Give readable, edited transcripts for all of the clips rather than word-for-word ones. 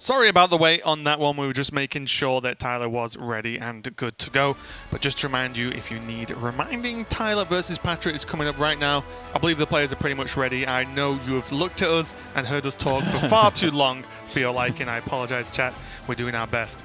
Sorry about the wait on that one. We were just making sure that Tyler was ready and good to go. But just to remind you, if you need reminding, Tyler versus Pathra is coming up right now. I believe the players are pretty much ready. I know you have looked at us and heard us talk for far too long for your liking. I apologize, chat. We're doing our best.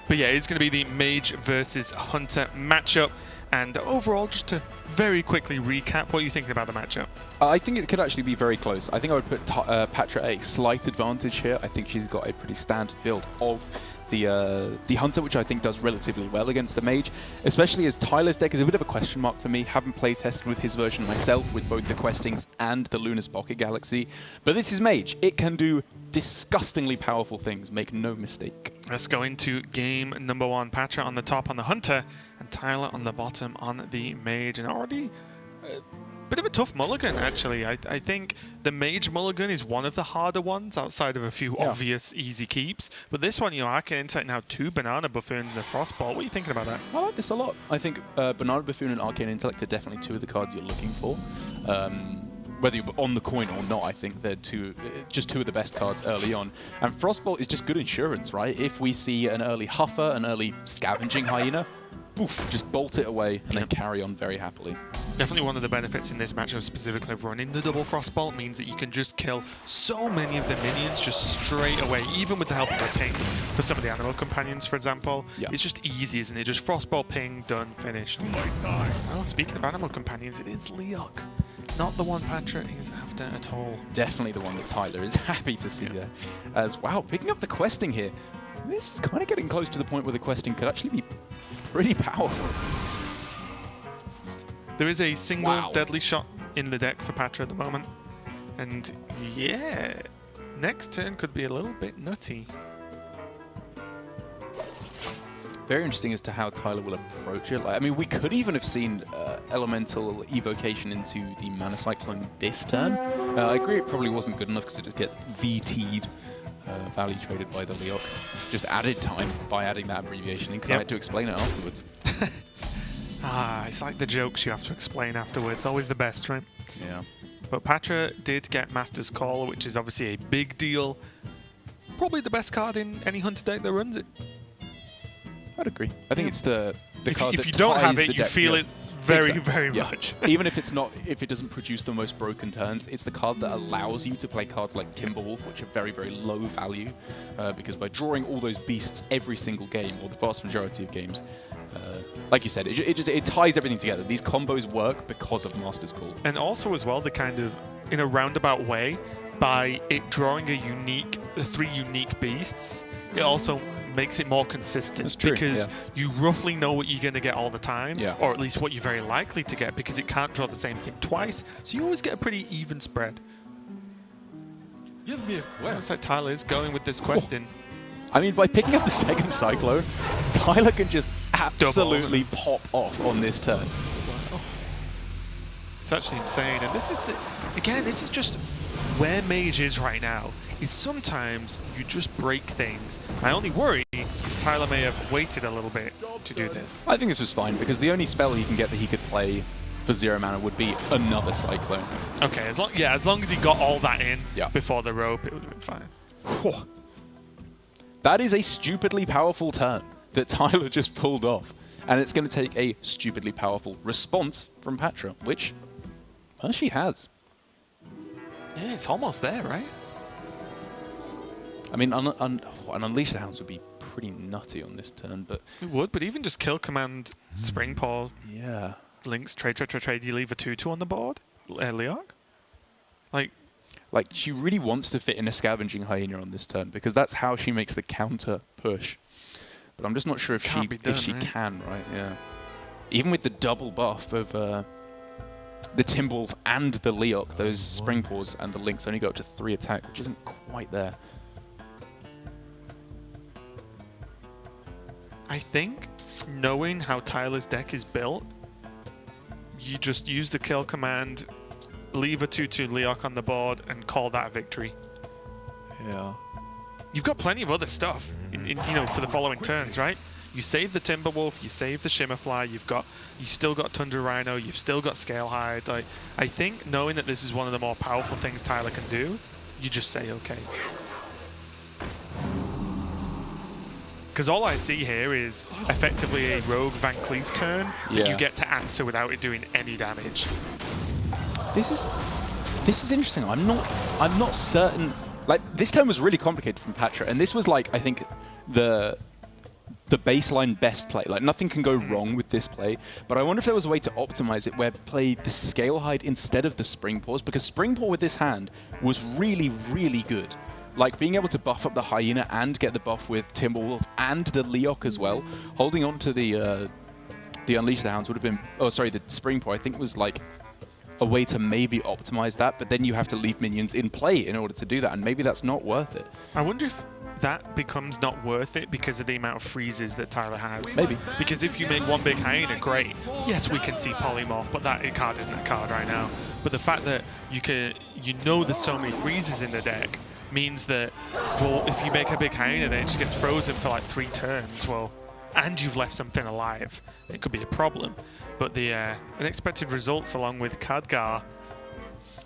But yeah, it's going to be the Mage versus Hunter matchup. And overall, just to very quickly recap, what are you thinking about the matchup? I think it could actually be very close. I think I would put Pathra at a slight advantage here. I think she's got a pretty standard build of the Hunter, which I think does relatively well against the Mage, especially as Tyler's deck is a bit of a question mark for me. Haven't play tested with his version myself, with both the Questings and the Lunar Pocket Galaxy. But this is Mage. It can do disgustingly powerful things, make no mistake. Let's go into game number one. Pathra on the top on the Hunter, and Tyler on the bottom on the Mage. And already a bit of a tough mulligan, actually. I think the Mage mulligan is one of the harder ones outside of a few obvious easy keeps. But this one, you know, Arcane Intellect now 2 Banana Buffoon and the Frostball. What are you thinking about that? I like this a lot. I think Banana Buffoon and Arcane Intellect are definitely two of the cards you're looking for. Whether you're on the coin or not, I think they're just two of the best cards early on. And Frostbolt is just good insurance, right? If we see an early Huffer, an early Scavenging Hyena, poof, just bolt it away and then carry on very happily. Definitely one of the benefits in this matchup, specifically of running the double Frostbolt, means that you can just kill so many of the minions just straight away, even with the help of a ping. For some of the animal companions, for example, it's just easy, isn't it? Just Frostbolt, ping, done, finished. Well, speaking of animal companions, it is Leok. Not the one Pathra is after at all. Definitely the one that Tyler is happy to see there. As, wow, picking up the questing here. This is kind of getting close to the point where the questing could actually be pretty powerful. There is a single deadly shot in the deck for Pathra at the moment. And yeah, next turn could be a little bit nutty. Very interesting as to how Tyler will approach it. Like, I mean, we could even have seen Elemental Evocation into the Mana Cyclone this turn. I agree it probably wasn't good enough because it just gets VT'd, value traded by the Leok. Just added time by adding that abbreviation in because I had to explain it afterwards. It's like the jokes you have to explain afterwards. Always the best, right? Yeah. But Pathra did get Master's Call, which is obviously a big deal. Probably the best card in any Hunter deck that runs it. I'd agree. I think it's the card that if you don't have it, you feel it very much. Even if it doesn't produce the most broken turns, it's the card that allows you to play cards like Timberwolf, which are very, very low value, because by drawing all those beasts every single game, or the vast majority of games, like you said, it ties everything together. These combos work because of Master's Call. And also as well, the kind of, in a roundabout way, by it drawing the 3 unique beasts, it also makes it more consistent because you roughly know what you're going to get all the time, or at least what you're very likely to get, because it can't draw the same thing twice, so you always get a pretty even spread. Give me a quest. Looks like Tyler is going with this question. I mean, by picking up the second Cyclone, Tyler can just absolutely pop off on this turn. It's actually insane, and this is, again, this is just where Mage is right now. It's sometimes you just break things. My only worry is Tyler may have waited a little bit to do this. I think this was fine, because the only spell he can get that he could play for 0 mana would be another Cyclone. Okay, as long as he got all that in before the rope, it would have been fine. Whew. That is a stupidly powerful turn that Tyler just pulled off. And it's going to take a stupidly powerful response from Pathra, which, well, she has. Yeah, it's almost there, right? I mean, an Unleash the Hounds would be pretty nutty on this turn, but... It would, but even just kill command Spring Paw. Yeah. Links, trade, you leave a 2/2 on the board? Leok? Like, she really wants to fit in a Scavenging Hyena on this turn, because that's how she makes the counter push. But I'm just not sure if she can, right? Yeah. Even with the double buff of the Timberwolf and the Leok, those Spring Paws and the Links only go up to 3 attack, which isn't quite there. I think, knowing how Tyler's deck is built, you just use the kill command, leave a 2/2 Leok on the board, and call that a victory. Yeah. You've got plenty of other stuff, for the following turns, right? You save the Timberwolf, you save the Shimmerfly, you've still got Tundra Rhino, you've still got Scalehide. Like, I think knowing that this is one of the more powerful things Tyler can do, you just say okay. Because all I see here is effectively a Rogue Van Cleef turn that you get to answer without it doing any damage. This is interesting. I'm not certain. Like, this turn was really complicated from Pathra, and this was like, I think, the baseline best play. Like, nothing can go wrong with this play, but I wonder if there was a way to optimize it where play the Scale Hide instead of the Spring Pause, because Spring Pause with this hand was really, really good. Like, being able to buff up the Hyena and get the buff with Timberwolf and the Leok as well, holding on to the Unleash the Hounds would have been, oh sorry, the Spring Pause I think was like a way to maybe optimize that, but then you have to leave minions in play in order to do that, and maybe that's not worth it. I wonder if that becomes not worth it because of the amount of freezes that Tyler has. Maybe. Because if you make one big Hyena, great. Yes, we can see Polymorph, but that card isn't a card right now. But the fact that you know there's so many freezes in the deck means that, well, if you make a big Hyena, then it just gets frozen for like 3 turns. Well, and you've left something alive. It could be a problem. But the unexpected results along with Khadgar,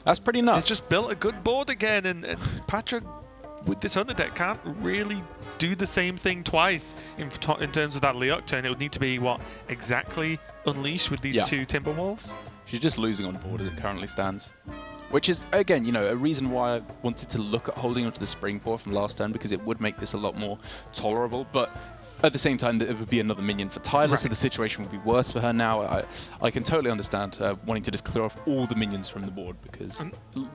That's pretty nuts. has just built a good board again, and Pathra with this Hunter deck can't really do the same thing twice in terms of that Leok turn. It would need to be, what, exactly Unleash with these 2 Timberwolves? She's just losing on board as it currently stands. Which is, again, you know, a reason why I wanted to look at holding onto the Spring Pause from last turn, because it would make this a lot more tolerable, but at the same time, it would be another minion for Tyler, so the situation would be worse for her now. I can totally understand wanting to just clear off all the minions from the board, because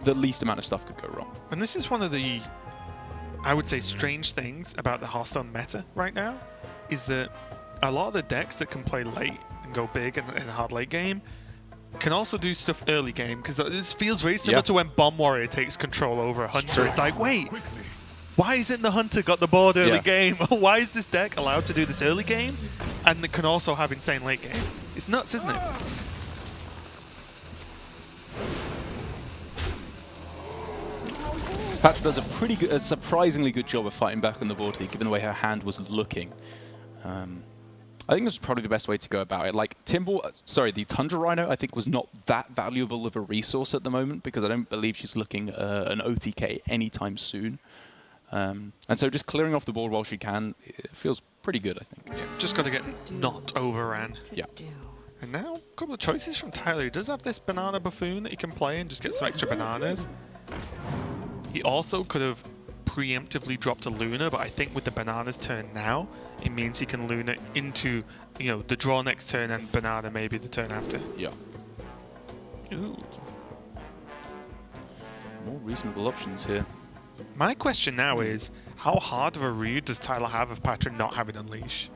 the least amount of stuff could go wrong. And this is one of the, I would say, strange things about the Hearthstone meta right now, is that a lot of the decks that can play late and go big in a hard late game can also do stuff early game, because this feels very similar to when Bomb Warrior takes control over a Hunter. It's like, wait, why isn't the Hunter got the board early game? Why is this deck allowed to do this early game and it can also have insane late game? It's nuts, isn't it? Pathra does a surprisingly good job of fighting back on the board here, given the way her hand was looking. I think that's probably the best way to go about it. Like, the Tundra Rhino, I think, was not that valuable of a resource at the moment, because I don't believe she's looking an OTK anytime soon. And so just clearing off the board while she can, it feels pretty good, I think. Yeah, just got to get not overran. Yeah. And now, a couple of choices from Tyler. He does have this Banana Buffoon that he can play and just get some extra bananas. He also could have preemptively dropped a Luna, but I think with the Bananas turn now, it means he can Luna into, you know, the draw next turn and Banana maybe the turn after. Yeah. Ooh. More reasonable options here. My question now is, how hard of a read does Tyler have of Pathra not having Unleash?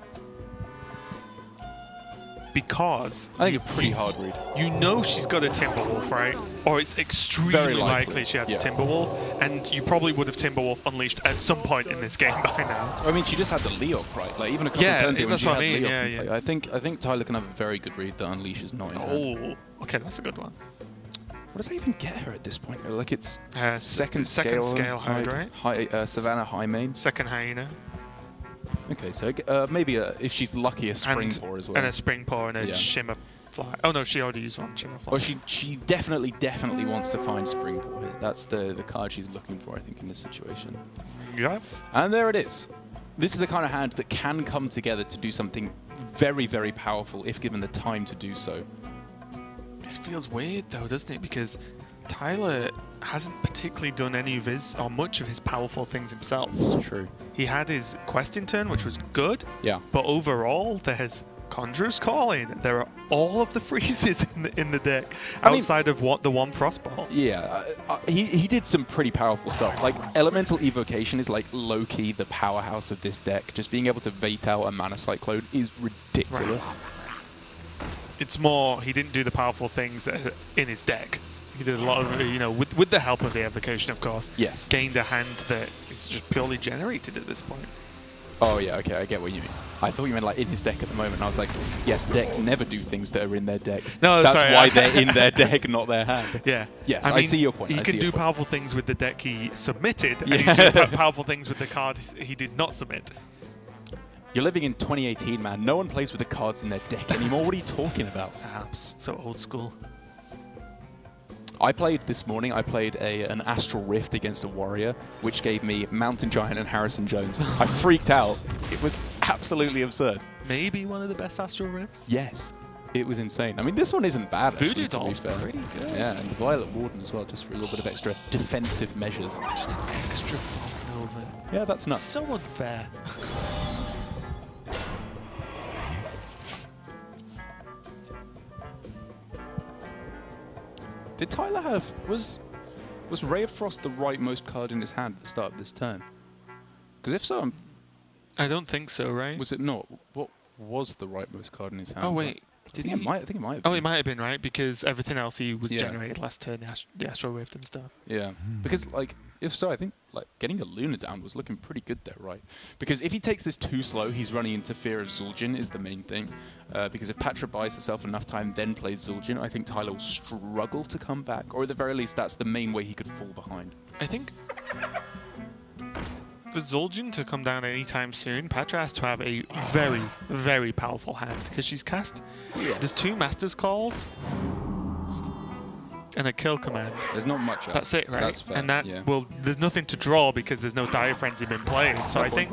Because I think a pretty hard read. You know she's got a Timberwolf, right? Or it's extremely likely she has a Timberwolf, and you probably would have Timberwolf unleashed at some point in this game by now. I mean, she just had the Leok, right? Like, even a couple of turns ago when she had Leok in play. I think Tyler can have a very good read that Unleash is not in hand. Okay, that's a good one. What does that even get her at this point? Like, it's second scale hide, right? Savannah high main. Second Hyena. Okay, so maybe if she's lucky, a Spring Pause as well. And a Spring Pause and a Shimmer Fly. Oh no, she already used one, Shimmer Fly. Well, she definitely wants to find Spring Pause here. That's the card she's looking for, I think, in this situation. Yeah. And there it is. This is the kind of hand that can come together to do something very, very powerful if given the time to do so. This feels weird though, doesn't it? Because Tyler hasn't particularly done any of his, or much of his powerful things himself. It's true. He had his questing turn, which was good. Yeah. But overall, there's Conjurer's Calling. There are all of the freezes in the deck outside of the one Frostball. Yeah, he did some pretty powerful stuff. Like, Elemental Evocation is like low-key the powerhouse of this deck. Just being able to bait out a Mana Cyclone is ridiculous. Right. It's more, he didn't do the powerful things in his deck. He did a lot of, you know, with the help of the evocation, of course. Yes. Gained a hand that is just purely generated at this point. Oh yeah, okay, I get what you mean. I thought you meant like in his deck at the moment. And I was like, yes, decks never do things that are in their deck. No, that's sorry, why they're in their deck, not their hand. Yeah. Yes, I mean, see your point. He can do powerful things with the deck he submitted, and he can do powerful things with the card he did not submit. You're living in 2018, man. No one plays with the cards in their deck anymore. What are you talking about? Perhaps. So old school. I played this morning, I played an Astral Rift against a Warrior, which gave me Mountain Giant and Harrison Jones. I freaked out. It was absolutely absurd. Maybe one of the best Astral Rifts. Yes, it was insane. I mean, this one isn't bad, actually, Voodoo to be Doll's fair. pretty good. Yeah, and the Violet Warden as well, just for a little bit of extra defensive measures. Just an extra Frost Nova. Yeah, that's nuts. So unfair. Did Tyler have... Was Ray of Frost the rightmost card in his hand at the start of this turn? Because if so, I don't think so, right? was it not? What was the rightmost card in his hand? Oh, wait. I think it might have Oh, been. it might have been, right? Because everything else he was Yeah. generated last turn, the Astral Rift and stuff. Yeah, because like if so, I think like getting a Luna down was looking pretty good there, right? Because if he takes this too slow, he's running into fear of Zul'jin is the main thing. Because if Pathra buys herself enough time, then plays Zul'jin, I think Tyler will struggle to come back, or at the very least, that's the main way he could fall behind. I think for Zul'jin to come down anytime soon, Pathra has to have a very, very powerful hand because she's cast. There's 2 Master's Calls and a kill command. There's not much else. That's it, right? That's fair, and that, yeah. well, there's nothing to draw because there's no Dire Frenzy been played. So I think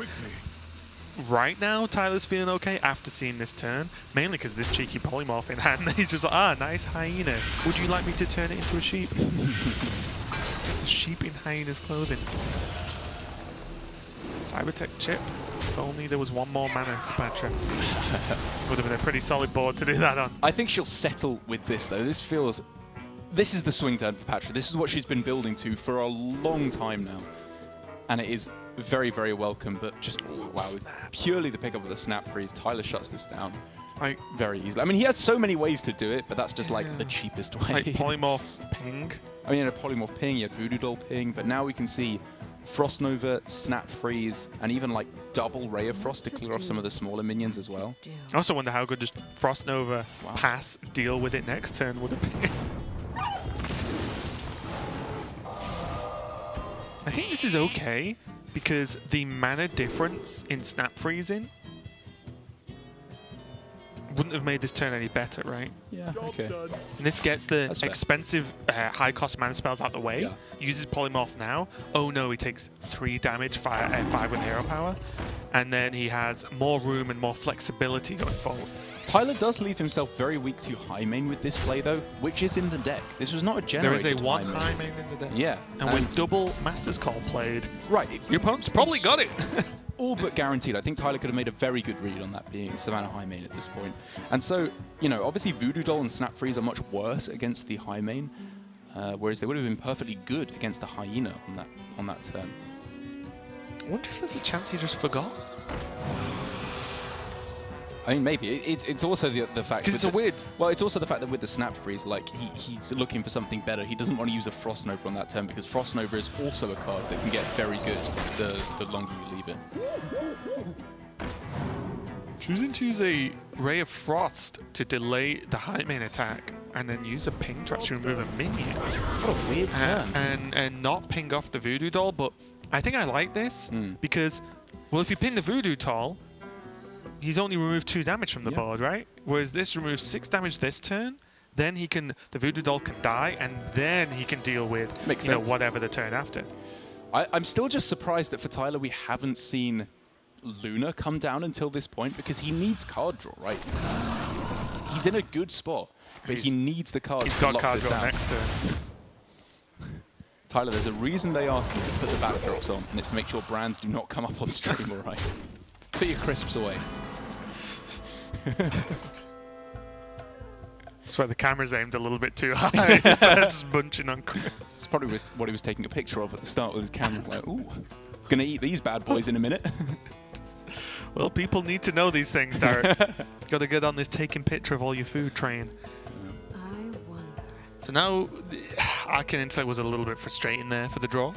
right now Tyler's feeling okay after seeing this turn, mainly because this cheeky polymorph in hand. He's just like, ah, nice hyena. Would you like me to turn it into a sheep? It's a sheep in hyena's clothing. Cybertech chip. If only there was one more mana for Pathra. Would have been a pretty solid board to do that on. I think she'll settle with this though. This is the swing turn for Pathra. This is what she's been building to for a long time now. And it is very, very welcome, but just, wow, with purely the pickup of the snap freeze, Tyler shuts this down very easily. I mean, he had so many ways to do it, but that's just like the cheapest way. Like polymorph ping. I mean, a polymorph ping, you had Voodoo Doll ping, but now we can see Frost Nova, Snap Freeze, and even like double Ray of Frost to clear off some of the smaller minions as well. I also wonder how good just Frost Nova pass deal with it next turn would have been. I think this is okay because the mana difference in Snap Freezing wouldn't have made this turn any better, right? Yeah, okay. And this gets the That's fair. expensive high-cost mana spells out the way. Yeah. Uses Polymorph now. Oh no, he takes 3 damage, 5 with hero power. And then he has more room and more flexibility going forward. Tyler does leave himself very weak to high main with this play though, which is in the deck. This was not a There generated is a 1 high high main in the deck. Yeah. And with double Master's Call played, right, your opponent's probably got it. all but guaranteed. I think Tyler could have made a very good read on that being Savannah high main at this point. And so, you know, obviously Voodoo Doll and Snap Freeze are much worse against the high main, whereas they would have been perfectly good against the Hyena on that turn. I wonder if there's a chance he just forgot. I mean, maybe. It's also the fact... Because it's a weird... Well, it's also the fact that with the Snap Freeze, like, he's looking for something better. He doesn't want to use a Frost Nova on that turn because Frost Nova is also a card that can get very good the longer you leave it. Choosing to use a Ray of Frost to delay the high main attack and then use a ping to actually remove a minion. What a weird turn. And not ping off the Voodoo Doll, but I think I like this because, well, if you pin the Voodoo Doll, he's only removed 2 damage from the board, right? Whereas this removes 6 damage this turn, then the Voodoo Doll can die, and then he can deal with whatever the turn after. I'm still just surprised that for Tyler we haven't seen Luna come down until this point because he needs card draw, right? He's in a good spot, but he needs the cards to lock this out. Next turn. Tyler, there's a reason they asked you to put the backdrops on, and it's to make sure brands do not come up on stream, all right? Put your crisps away. That's why the camera's aimed a little bit too high. Just bunching on crisps. It's probably what he was taking a picture of at the start with his camera. Like, ooh, gonna eat these bad boys in a minute. Well, people need to know these things, Derek. Got to get on this taking picture of all your food train. I wonder. So now, Arcane Insight was a little bit frustrating there for the draw,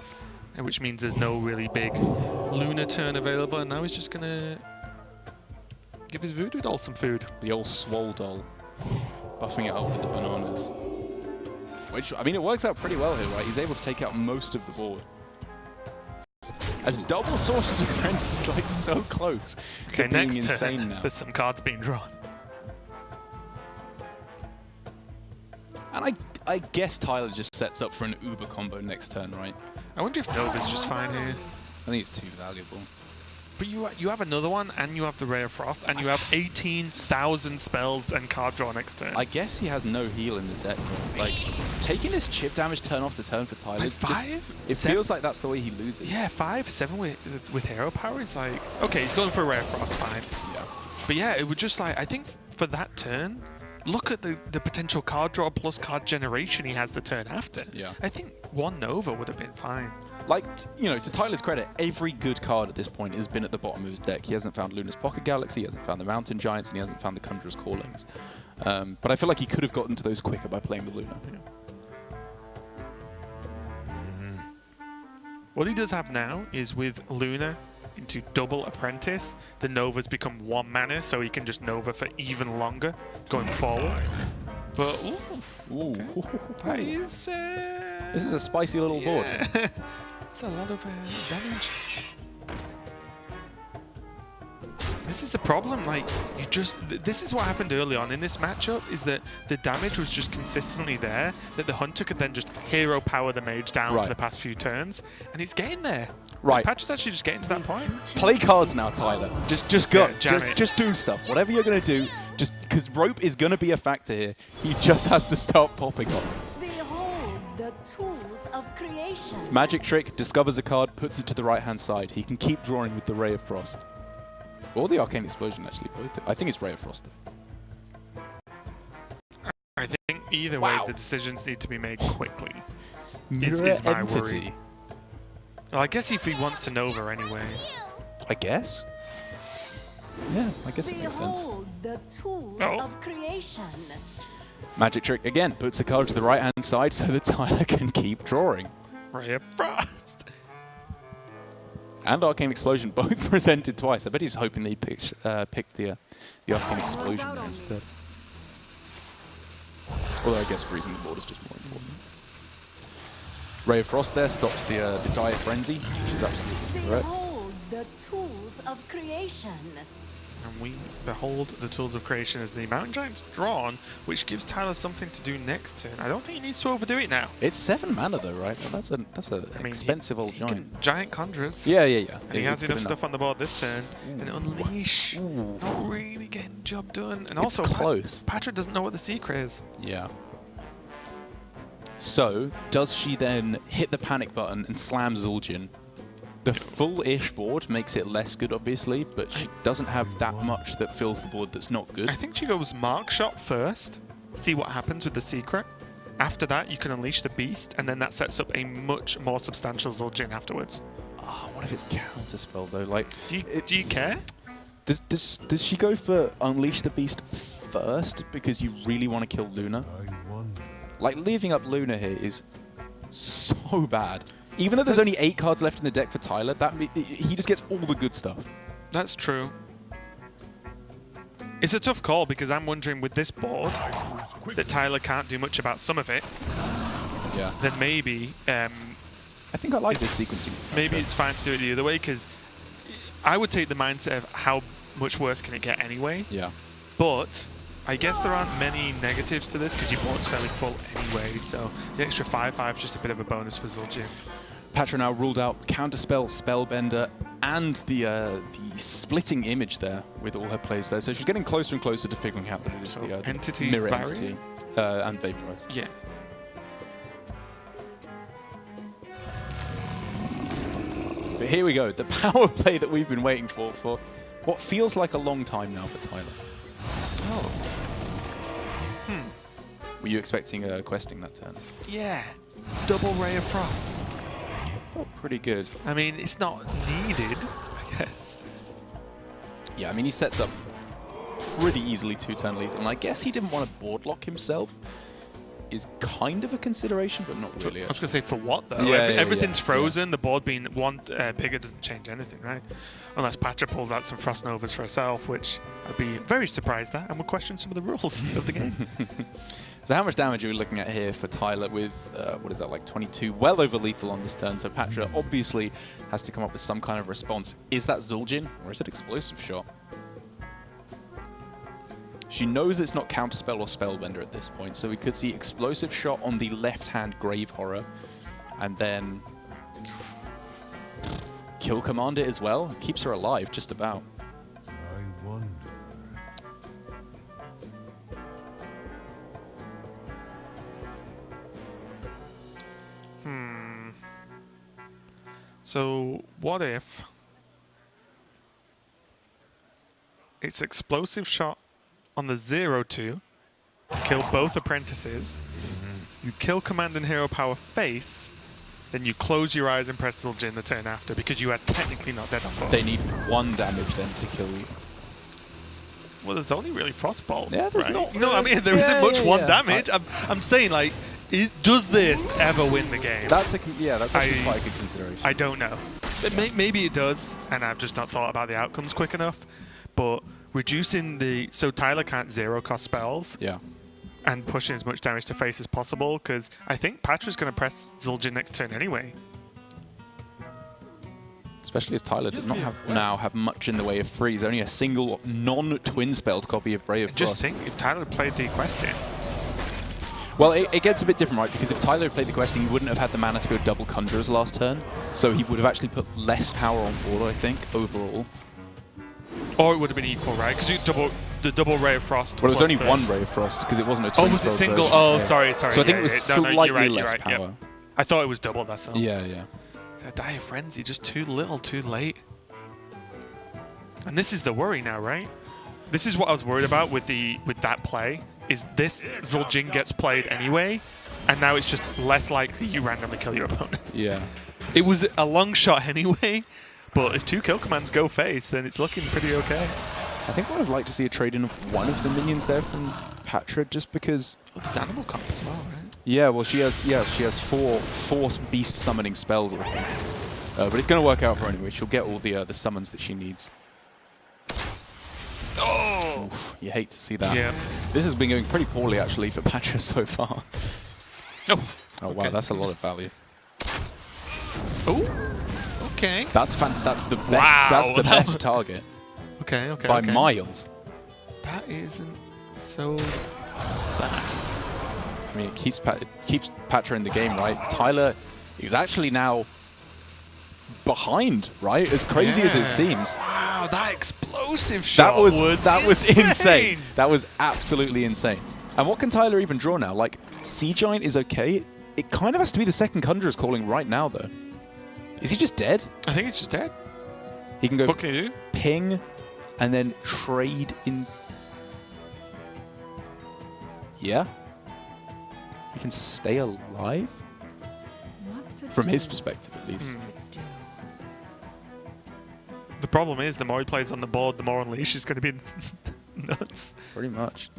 which means there's no really big Luna turn available, and now he's just going to give his Voodoo Doll some food. The old Swole Doll, buffing it up with the bananas. Which, I mean, it works out pretty well here, right? He's able to take out most of the board. As double Sorcerer's Apprentice is like so close to being next insane turn, now. there's some cards being drawn. And I guess Tyler just sets up for an Uber combo next turn, right? I wonder if Nova's just fine here. I think it's too valuable. But you have another one, and you have the Ray of Frost, and you have 18,000 spells and card draw next turn. I guess he has no heal in the deck. Like, taking this chip damage turn off the turn for Tyler, Like it feels like that's the way he loses. Yeah, 5-7 with hero power is like, okay, he's going for a Ray of Frost, fine. Yeah. But yeah, it would just like, I think for that turn, look at the potential card draw plus card generation he has the turn after. Yeah. I think one Nova would have been fine. Like, you know, to Tyler's credit, every good card at this point has been at the bottom of his deck. He hasn't found Luna's Pocket Galaxy, he hasn't found the Mountain Giants, and he hasn't found the Conjurer's Callings. But I feel like he could have gotten to those quicker by playing the Luna. Yeah. What he does have now is with Luna into double Apprentice, the Novas become 1 mana, so he can just Nova for even longer going forward. But, Ooh. okay. That is, This is a spicy little board. That's a lot of damage. This is the problem, like, you just... this is what happened early on in this matchup, is that the damage was just consistently there, that the Hunter could then just hero power the Mage down for the past few turns, and it's getting there. Right. Patch is actually just getting to that point. Play cards now, Tyler. Just go. Yeah, just do stuff. Whatever you're going to do, just because rope is going to be a factor here, he just has to start popping up. Behold the tools of creation. Magic Trick discovers a card, puts it to the right-hand side. He can keep drawing with the Ray of Frost. Or the Arcane Explosion, actually. Both. I think it's Ray of Frost, though. I think either way, the decisions need to be made quickly. Mirror Is my Entity. worry. Well, I guess if he wants to Nova anyway. I guess. Yeah, I guess it makes sense. Behold the tools Oh. of creation. Magic Trick, again, puts a card to the right-hand side so that Tyler can keep drawing. Ray of Frost. And Arcane Explosion, both presented twice. I bet he's hoping they picked the Arcane Explosion there instead. Although I guess freezing the board is just more important. Ray of Frost there stops the Dire Frenzy, which is absolutely correct. Behold the tools of creation. And we behold the tools of creation as the Mountain Giant's drawn, which gives Tyler something to do next turn. I don't think he needs to overdo it now. It's 7 mana though, right? That's an I mean, expensive old he giant. can giant Conjurers. Yeah. And he has enough stuff on the board this turn. And Unleash, Ooh. not really getting the job done. And It's also, close. Patrick doesn't know what the secret is. Yeah. So, does she then hit the panic button and slam Zul'jin? The full-ish board makes it less good, obviously, but she doesn't have that much that fills the board that's not good. I think she goes Mark Shot first, see what happens with the secret. After that, you can Unleash the Beast, and then that sets up a much more substantial Zul'jin afterwards. Oh, what if it's counterspell, though? Like, Do you care? does she go for Unleash the Beast first because you really want to kill Luna? Like, leaving up Luna here is so bad. Even though there's only 8 cards left in the deck for Tyler, he just gets all the good stuff. That's true. It's a tough call because I'm wondering with this board that Tyler can't do much about some of it. Yeah. Then maybe I think I like this sequencing. maybe it's fine to do it the other way because I would take the mindset of how much worse can it get anyway. Yeah. But I guess there aren't many negatives to this because your board's fairly full anyway. So the extra 5/5 is just a bit of a bonus for Zul'jin. Pathra now ruled out Counterspell, Spellbender, and the splitting image there with all her plays there. So she's getting closer and closer to figuring out that it is So the entity mirror barrier? entity and Vaporize. Yeah. But here we go, the power play that we've been waiting for what feels like a long time now for Tyler. Oh. Were you expecting questing that turn? Yeah. Double Ray of Frost. Oh, pretty good. I mean, it's not needed, I guess. Yeah, I mean, he sets up pretty easily 2-turn lethal, and I guess he didn't want to board lock himself. Is kind of a consideration, but not really. I was going to say, for what, though? Yeah, Everything's yeah. frozen. The board being one bigger doesn't change anything, right? Unless Pathra pulls out some Frost Novas for herself, which I'd be very surprised at and would question some of the rules of the game. So how much damage are we looking at here for Tyler with, what is that, like 22? Well over lethal on this turn, so Pathra obviously has to come up with some kind of response. Is that Zul'jin, or is it Explosive Shot? She knows it's not Counterspell or Spellbender at this point, so we could see Explosive Shot on the left-hand Grave Horror, and then... kill command it as well. Keeps her alive, just about. I wonder. So what if it's explosive shot on the 0-2 to kill both apprentices. You kill command and hero power face, then you close your eyes and press Zul'jin the turn after because you are technically not dead on both. They need 1 damage then to kill you. Well, there's only really Frostbolt. Yeah, there's right? not. You know what I mean? There isn't much yeah. damage. I'm saying, like, does this ever win the game? That's that's actually quite a good consideration. I don't know. Maybe it does, and I've just not thought about the outcomes quick enough. But reducing so Tyler can't 0-cost spells. Yeah. And pushing as much damage to face as possible, because I think Patra's going to press Zul'jin next turn anyway. Especially as Tyler does not have much in the way of freeze. Only a single non-twin spelled copy of Brave of Just Frost. think, if Tyler played the quest in. Well, it gets a bit different, right? Because if Tyler had played the questing, he wouldn't have had the mana to go double Conjurers last turn. So he would have actually put less power on board, I think, overall. Or it would have been equal, right? Because the double Ray of Frost. Well, it was only the 1 Ray of Frost, because it wasn't a twin was it spell single? version. Oh, Yeah. sorry. So I think it was slightly less power. Yep. I thought it was double, that's all. Yeah. That Dire Frenzy, just too little, too late. And this is the worry now, right? This is what I was worried about with that play, is this Zul'jin gets played anyway, and now it's just less likely you randomly kill your opponent. Yeah. It was a long shot anyway, but if 2 kill commands go face, then it's looking pretty okay. I think I would like to see a trade-in of one of the minions there from Pathra, just because... Oh, there's Animal Comp as well, right? Yeah, well, she has four beast summoning spells, I think. But it's going to work out for her anyway. She'll get all the summons that she needs. Oh! Oof, you hate to see that. Yeah. This has been going pretty poorly, actually, for Pathra so far. Oh, wow, that's a lot of value. Oh, okay. That's the best. Wow. That's the best target Okay. by miles. That isn't so bad. I mean, it keeps Pathra in the game, right? Tyler is actually now behind, right? As crazy as it seems. Wow, that explosive shot that was insane. That was absolutely insane. And what can Tyler even draw now? Like, Sea Giant is okay. It kind of has to be the second Conjurer's Calling right now, though. Is he just dead? I think he's just dead. He can go What can you do? ping and then trade in. Yeah. He can stay alive? From his perspective, at least. The problem is, the more he plays on the board, the more Unleash is going to be nuts. Pretty much.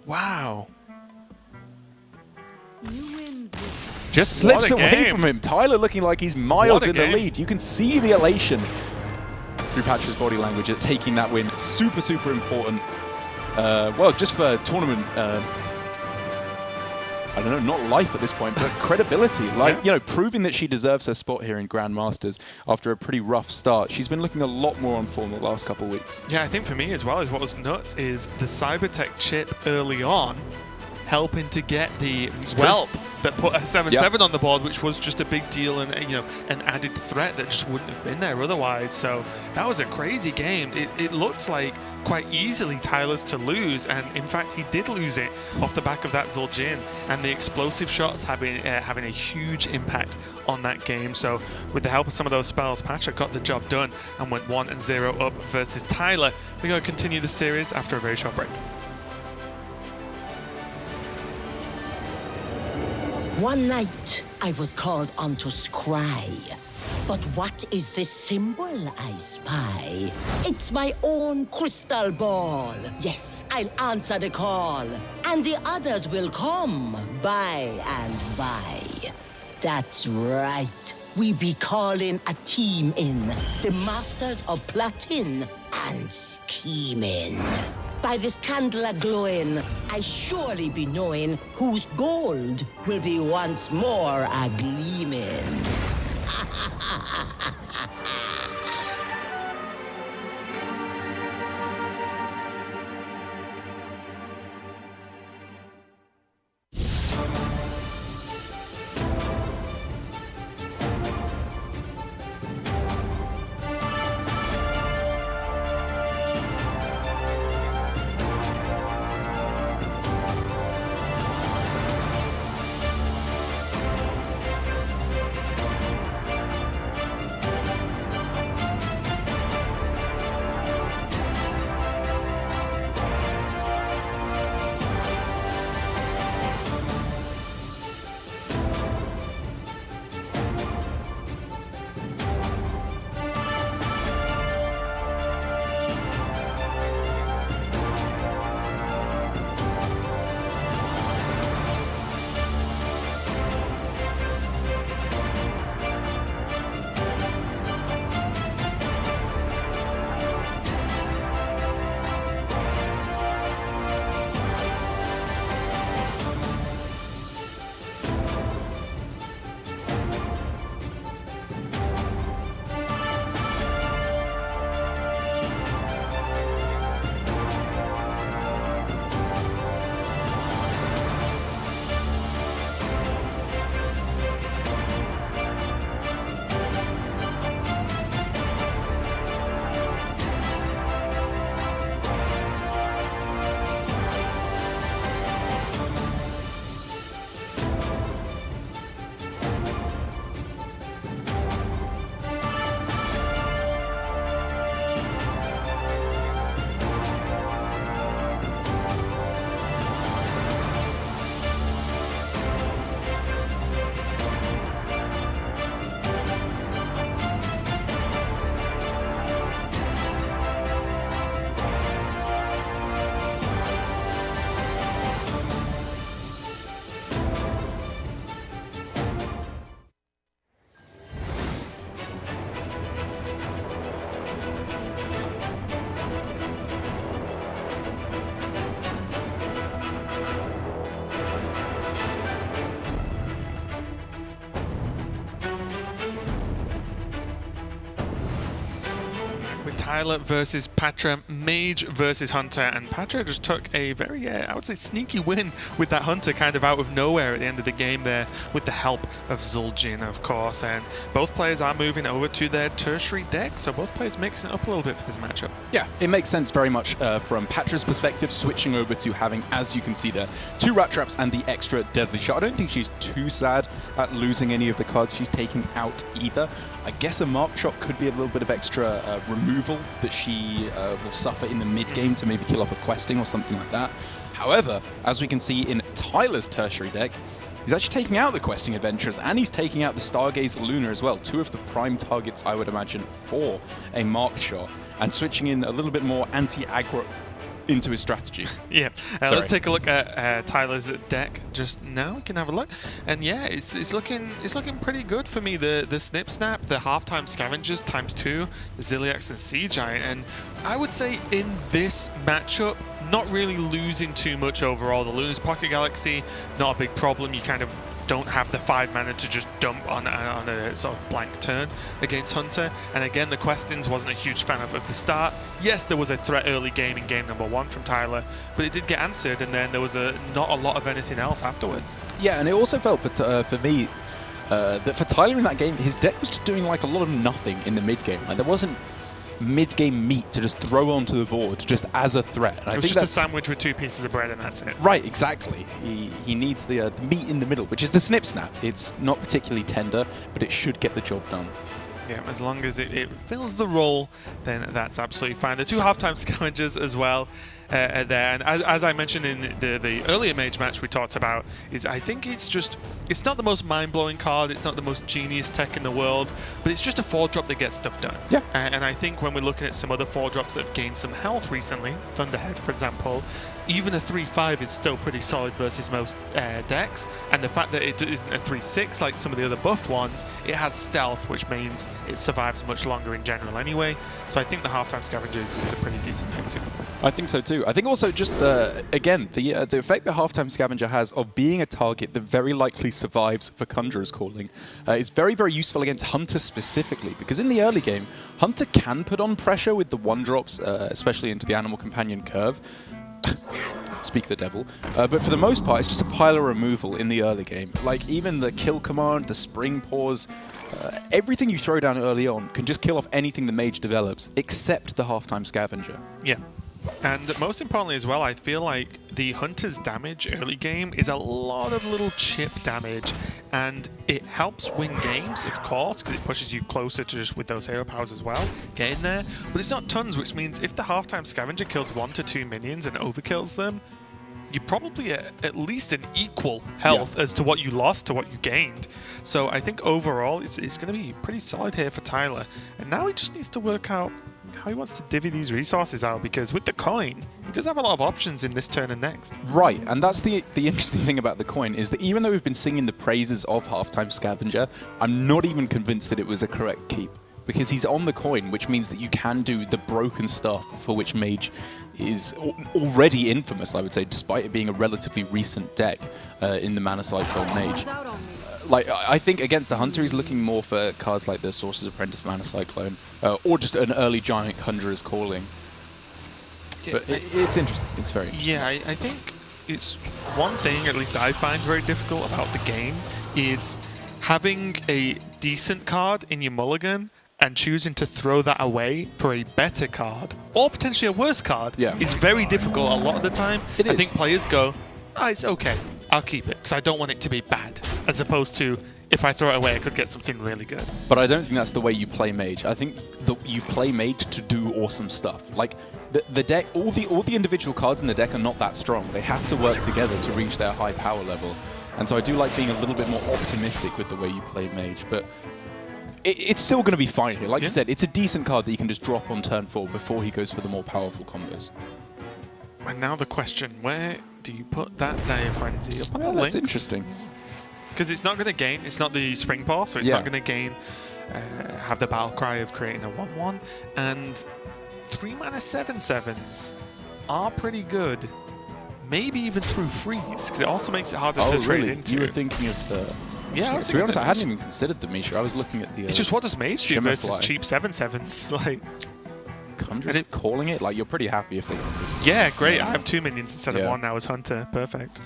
Wow. You win this. Just slips What a away game. from him. Tyler looking like he's miles What a in the game. lead. You can see the elation through Patra's body language at taking that win. Super, super important. Well, just for tournament, I don't know, not life at this point, but credibility. Like, you know, proving that she deserves her spot here in Grandmasters after a pretty rough start. She's been looking a lot more on form the last couple of weeks. Yeah, I think for me as well, is what was nuts is the Cybertech chip early on helping to get the Whelp that put a 7/7 on the board, which was just a big deal and, you know, an added threat that just wouldn't have been there otherwise. So that was a crazy game. It looked like quite easily Tyler's to lose, and in fact he did lose it off the back of that Zul'jin, and the explosive shots having a huge impact on that game. So with the help of some of those spells, Pathra got the job done and went 1-0 up versus Tyler. We're going to continue the series after a very short break. One night, I was called on to scry. But what is this symbol I spy? It's my own crystal ball. Yes, I'll answer the call. And the others will come by and by. That's right. We be calling a team in. The masters of plotting and scheming. By this candle a-glowing, I surely be knowing whose gold will be once more a-gleaming. with Tyler versus Pathra, Mage versus Hunter, and Pathra just took a very, I would say, sneaky win with that Hunter kind of out of nowhere at the end of the game there with the help of Zul'jin, of course, and both players are moving over to their tertiary deck, so both players mixing it up a little bit for this matchup. Yeah, it makes sense very much from Patra's perspective, switching over to having, as you can see there, 2 Rat Traps and the extra Deadly Shot. I don't think she's too sad at losing any of the cards she's taking out either. I guess a Mark Shot could be a little bit of extra removal that she will suffer in the mid-game to maybe kill off a questing or something like that. However, as we can see in Tyler's tertiary deck, he's actually taking out the Questing Adventurers and he's taking out the Stargaze Luna as well, 2 of the prime targets I would imagine for a Mark Shot, and switching in a little bit more anti-aggro into his strategy. Yeah, let's take a look at Tyler's deck just now. We can have a look, and yeah, it's looking pretty good for me. The Snip Snap, the Halftime Scavengers ×2, the Ziliax and the Sea Giant, and I would say in this matchup, not really losing too much overall. The Luna's Pocket Galaxy, not a big problem. You kind of don't have the 5 mana to just dump on a sort of blank turn against Hunter. And again, the Questings wasn't a huge fan of the start. Yes, there was a threat early game in game number 1 from Tyler, but it did get answered, and then there was not a lot of anything else afterwards. Yeah, and it also felt for me that for Tyler in that game, his deck was just doing like a lot of nothing in the mid game. Like there wasn't mid-game meat to just throw onto the board just as a threat. And it was just a sandwich with 2 pieces of bread and that's it. Right, exactly. He needs the meat in the middle, which is the Snip Snap. It's not particularly tender, but it should get the job done. Yeah, as long as it fills the role, then that's absolutely fine. The 2 Halftime Scavengers as well there, and as I mentioned in the earlier Mage match we talked about, is I think it's not the most mind-blowing card, it's not the most genius tech in the world, but it's just a 4-drop that gets stuff done. Yeah. And I think when we're looking at some other 4-drops that have gained some health recently, Thunderhead for example, even a 3-5 is still pretty solid versus most decks, and the fact that it isn't a 3-6 like some of the other buffed ones, it has stealth, which means it survives much longer in general anyway. So I think the Halftime Scavengers is a pretty decent pick too. I think so too. I think also just the effect the Halftime Scavenger has of being a target that very likely survives for Conjurer's Calling is very, very useful against Hunter specifically, because in the early game, Hunter can put on pressure with the 1-drops, especially into the Animal Companion curve. Speak the devil. But for the most part, it's just a pile of removal in the early game. Like even the kill command, the spring pause, everything you throw down early on can just kill off anything the mage develops, except the Halftime Scavenger. Yeah. And most importantly as well, I feel like the Hunter's damage early game is a lot of little chip damage, and it helps win games, of course, because it pushes you closer to just with those hero powers as well, get in there, but it's not tons, which means if the Halftime Scavenger kills 1 to 2 minions and overkills them, you're probably at least an equal health as to what you lost to what you gained. So I think overall it's going to be pretty solid here for Tyler, and now he just needs to work out how he wants to divvy these resources out, because with the coin, he does have a lot of options in this turn and next. Right, and that's the interesting thing about the coin, is that even though we've been singing the praises of Halftime Scavenger, I'm not even convinced that it was a correct keep, because he's on the coin, which means that you can do the broken stuff for which Mage is already infamous, I would say, despite it being a relatively recent deck in the Mana Cyclone Mage. Like, I think against the Hunter, he's looking more for cards like the Sorcerer's Apprentice Mana Cyclone, or just an early Giant Conjurer's Calling. But it's interesting. It's very interesting. Yeah, I think it's one thing, at least I find very difficult about the game, is having a decent card in your mulligan and choosing to throw that away for a better card, or potentially a worse card, is very difficult a lot of the time. I think players go, oh, it's okay, I'll keep it, because I don't want it to be bad, as opposed to, if I throw it away, I could get something really good. But I don't think that's the way you play Mage. I think that you play Mage to do awesome stuff. Like, the deck, all the individual cards in the deck are not that strong. They have to work together to reach their high power level. And so I do like being a little bit more optimistic with the way you play Mage. But it's still going to be fine here. Like you said, it's a decent card that you can just drop on turn 4 before he goes for the more powerful combos. And now the question, where do you put that Dire Frenzy? Up on the That's links? interesting. Because it's not going to gain, it's not the Spring Paw, so it's not going to gain, have the battle cry of creating a 1-1. And 3 mana 7/7s are pretty good. Maybe even through freeze, because it also makes it harder to trade into. You were thinking of the... Yeah, to be honest, I hadn't even considered the Misha. I was looking at the... it's just what does Mage do versus cheap 7/7s? Like, Conjurers calling it? Like, you're pretty happy if they Conjurers. Yeah, great. I have 2 minions instead of Yeah. 1 now as Hunter. Perfect.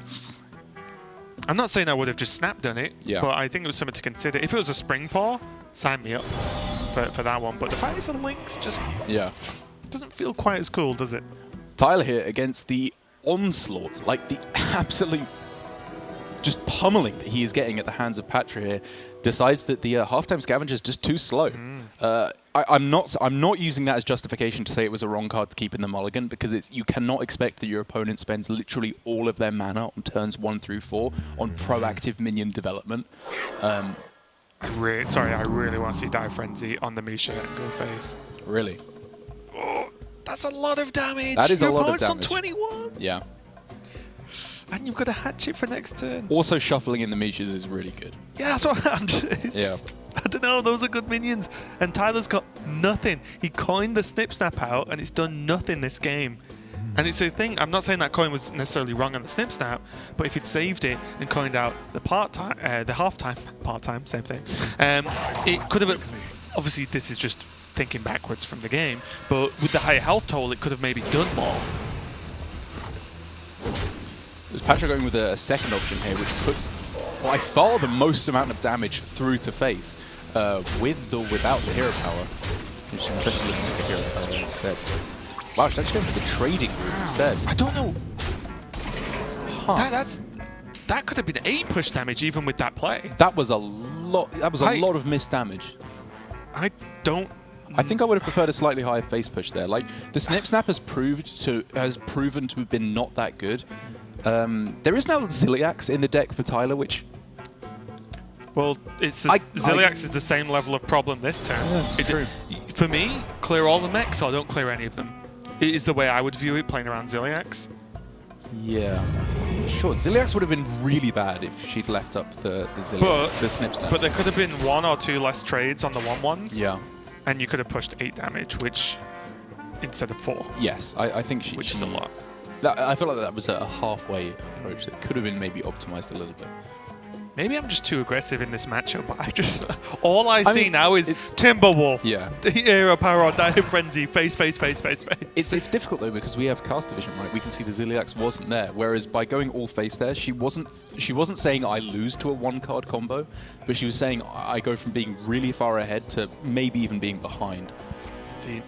I'm not saying I would have just snap done it, but I think it was something to consider. If it was a Spring Paw, sign me up for that one. But the fact it's a Lynx just doesn't feel quite as cool, does it? Tyler here against the onslaught, like the absolute just pummeling that he is getting at the hands of Pathra here, decides that the halftime scavenger is just too slow. I'm not using that as justification to say it was a wrong card to keep in the mulligan, because you cannot expect that your opponent spends literally all of their mana on turns 1 through 4 on proactive minion development. Sorry, I really want to see Die Frenzy on the Misha and go face. Really? Oh, that's a lot of damage. That is your a lot of opponent's damage. on 21. Yeah. And you've got a hatchet for next turn. Also, shuffling in the Mishas is really good. Yeah, that's what I'm just, I don't know, those are good minions. And Tyler's got nothing. He coined the Snip Snap out, and it's done nothing this game. And it's a thing, I'm not saying that coin was necessarily wrong on the Snip Snap, but if he'd saved it and coined out the half-time, same thing, it could have, obviously this is just thinking backwards from the game, but with the higher health toll, it could have maybe done more. There's Pathra going with a second option here, which puts by far the most amount of damage through to face, with or without the hero power. Which is essentially the hero power instead. Wow, she's actually going for the trading route instead. I don't know. That could have been 8 push damage even with that play. That was a lot. That was a lot of missed damage. I think I would have preferred a slightly higher face push there. Like, the Snip Snap has proven to have been not that good. There is now Ziliax in the deck for Tyler, which... Well, Ziliax is the same level of problem this turn. Yeah, that's true. For me, clear all the mechs or don't clear any of them. It is the way I would view it, playing around Ziliax. Yeah. Sure, Ziliax would have been really bad if she'd left up the Snip Snap. But there could have been 1 or 2 less trades on the 1/1s. Yeah. And you could have pushed 8 damage, which instead of 4. Yes, I think she... Which is a lot. I feel like that was a halfway approach that could have been maybe optimized a little bit. Maybe I'm just too aggressive in this matchup, but all I see now is Timberwolf, Hero Power, or Dire Frenzy, face. It's difficult though, because we have cast division, right? We can see the Ziliax wasn't there, whereas by going all face there, she wasn't saying I lose to a 1-card combo, but she was saying I go from being really far ahead to maybe even being behind. See,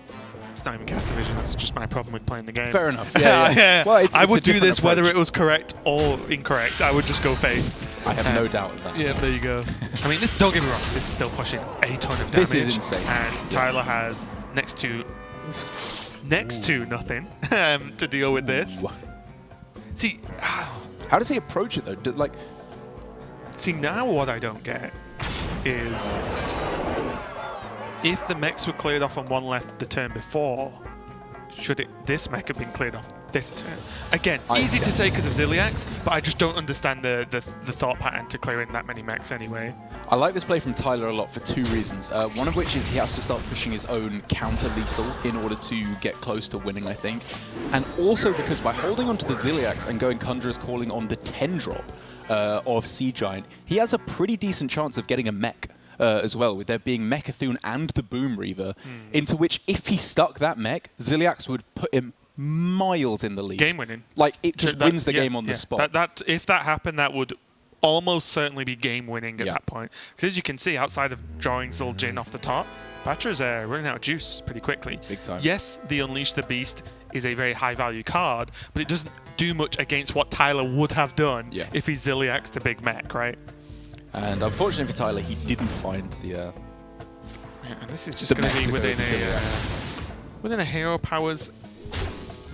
it's not even cast division, that's just my problem with playing the game. Fair enough. Yeah. Well, I would do this whether it was correct or incorrect. I would just go face. I have no doubt in that. Yeah, there you go. I mean, don't get me wrong, this is still pushing a ton of damage. This is insane. And Tyler has next to nothing to deal with this. See, how does he approach it though? See, now what I don't get is if the mechs were cleared off on 1 left the turn before, should this mech have been cleared off this turn? Again, easy to say because of Ziliax, but I just don't understand the thought pattern to clearing that many mechs anyway. I like this play from Tyler a lot for 2 reasons. One of which is he has to start pushing his own counter-lethal in order to get close to winning, I think. And also because by holding onto the Ziliax and going Conjurer's Calling on the 10-drop of Sea Giant, he has a pretty decent chance of getting a mech. As well, with there being Mechathune and the Boom Reaver, into which if he stuck that mech, Ziliax would put him miles in the lead. Game winning. Like, it just wins the game on the spot. If that happened, that would almost certainly be game winning at that point. Because as you can see, outside of drawing Zul'jin off the top, Patra's running out of juice pretty quickly. Big time. Yes, the Unleash the Beast is a very high value card, but it doesn't do much against what Tyler would have done if he's Ziliax the big mech, right? And unfortunately for Tyler, he didn't find the... yeah, and this is just going to be within a Hero Power's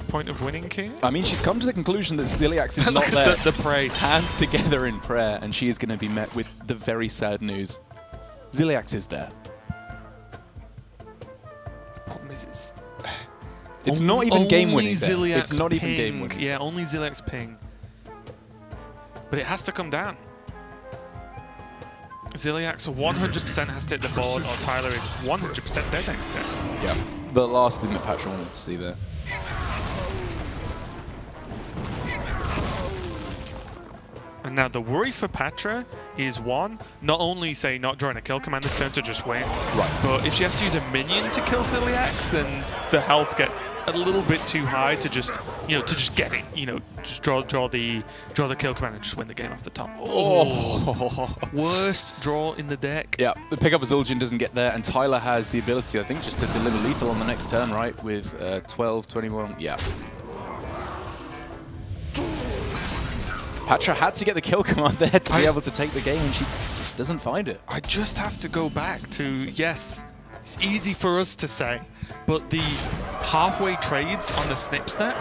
point of winning here. I mean, she's come to the conclusion that Ziliax is not there. the prey. Hands together in prayer, and she is going to be met with the very sad news. Ziliax is there. Problem is, it's not even game winning. It's not even game winning. Yeah, only Ziliax ping. But it has to come down. Ziliax 100% has to hit the board, or Tyler is 100% dead next turn. Yeah, the last thing that Pathra wanted to see there. And Now, the worry for Pathra is, one, not only, say, not drawing a kill command this turn to just win, but if she has to use a minion to kill Ziliax, then the health gets a little bit too high to just, get it. Just draw the kill command and just win the game off the top. Oh, worst draw in the deck. Yeah, the pickup of Zul'jin doesn't get there, and Tyler has the ability, I think, just to deliver lethal on the next turn, right? With 12, 21, yeah. Pathra had to get the kill command there to be able to take the game, and she just doesn't find it. I just have to go back to, yes, it's easy for us to say, but the halfway trades on the snip snap,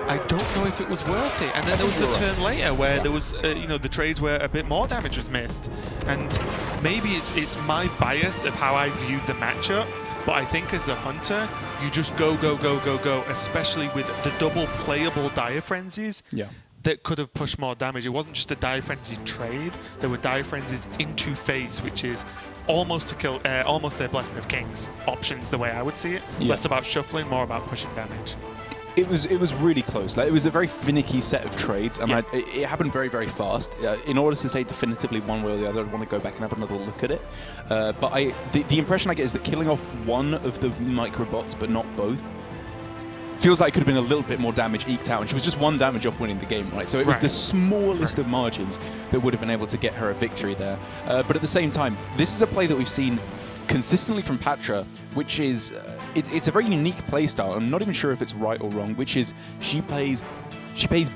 I don't know if it was worth it. And then there was the turn later where there was, the trades where a bit more damage was missed. And maybe it's my bias of how I viewed the matchup, but I think as the hunter, you just go, especially with the double playable Dire Frenzies. Yeah. That could have pushed more damage. It wasn't just a Dire Frenzy trade. There were Dire Frenzies into face, which is almost to kill, almost a Blessing of Kings options, the way I would see it. Yeah. Less about shuffling, more about pushing damage. It was really close. Like, it was a very finicky set of trades, and it happened very, very fast. In order to say definitively one way or the other, I'd want to go back and have another look at it. But the impression I get is that killing off one of the microbots, but not both, feels like it could have been a little bit more damage eked out, and she was just one damage off winning the game, right? So it was the smallest of margins that would have been able to get her a victory there. But at the same time, this is a play that we've seen consistently from Pathra, which is it's a very unique play style. I'm not even sure if it's right or wrong, which is she pays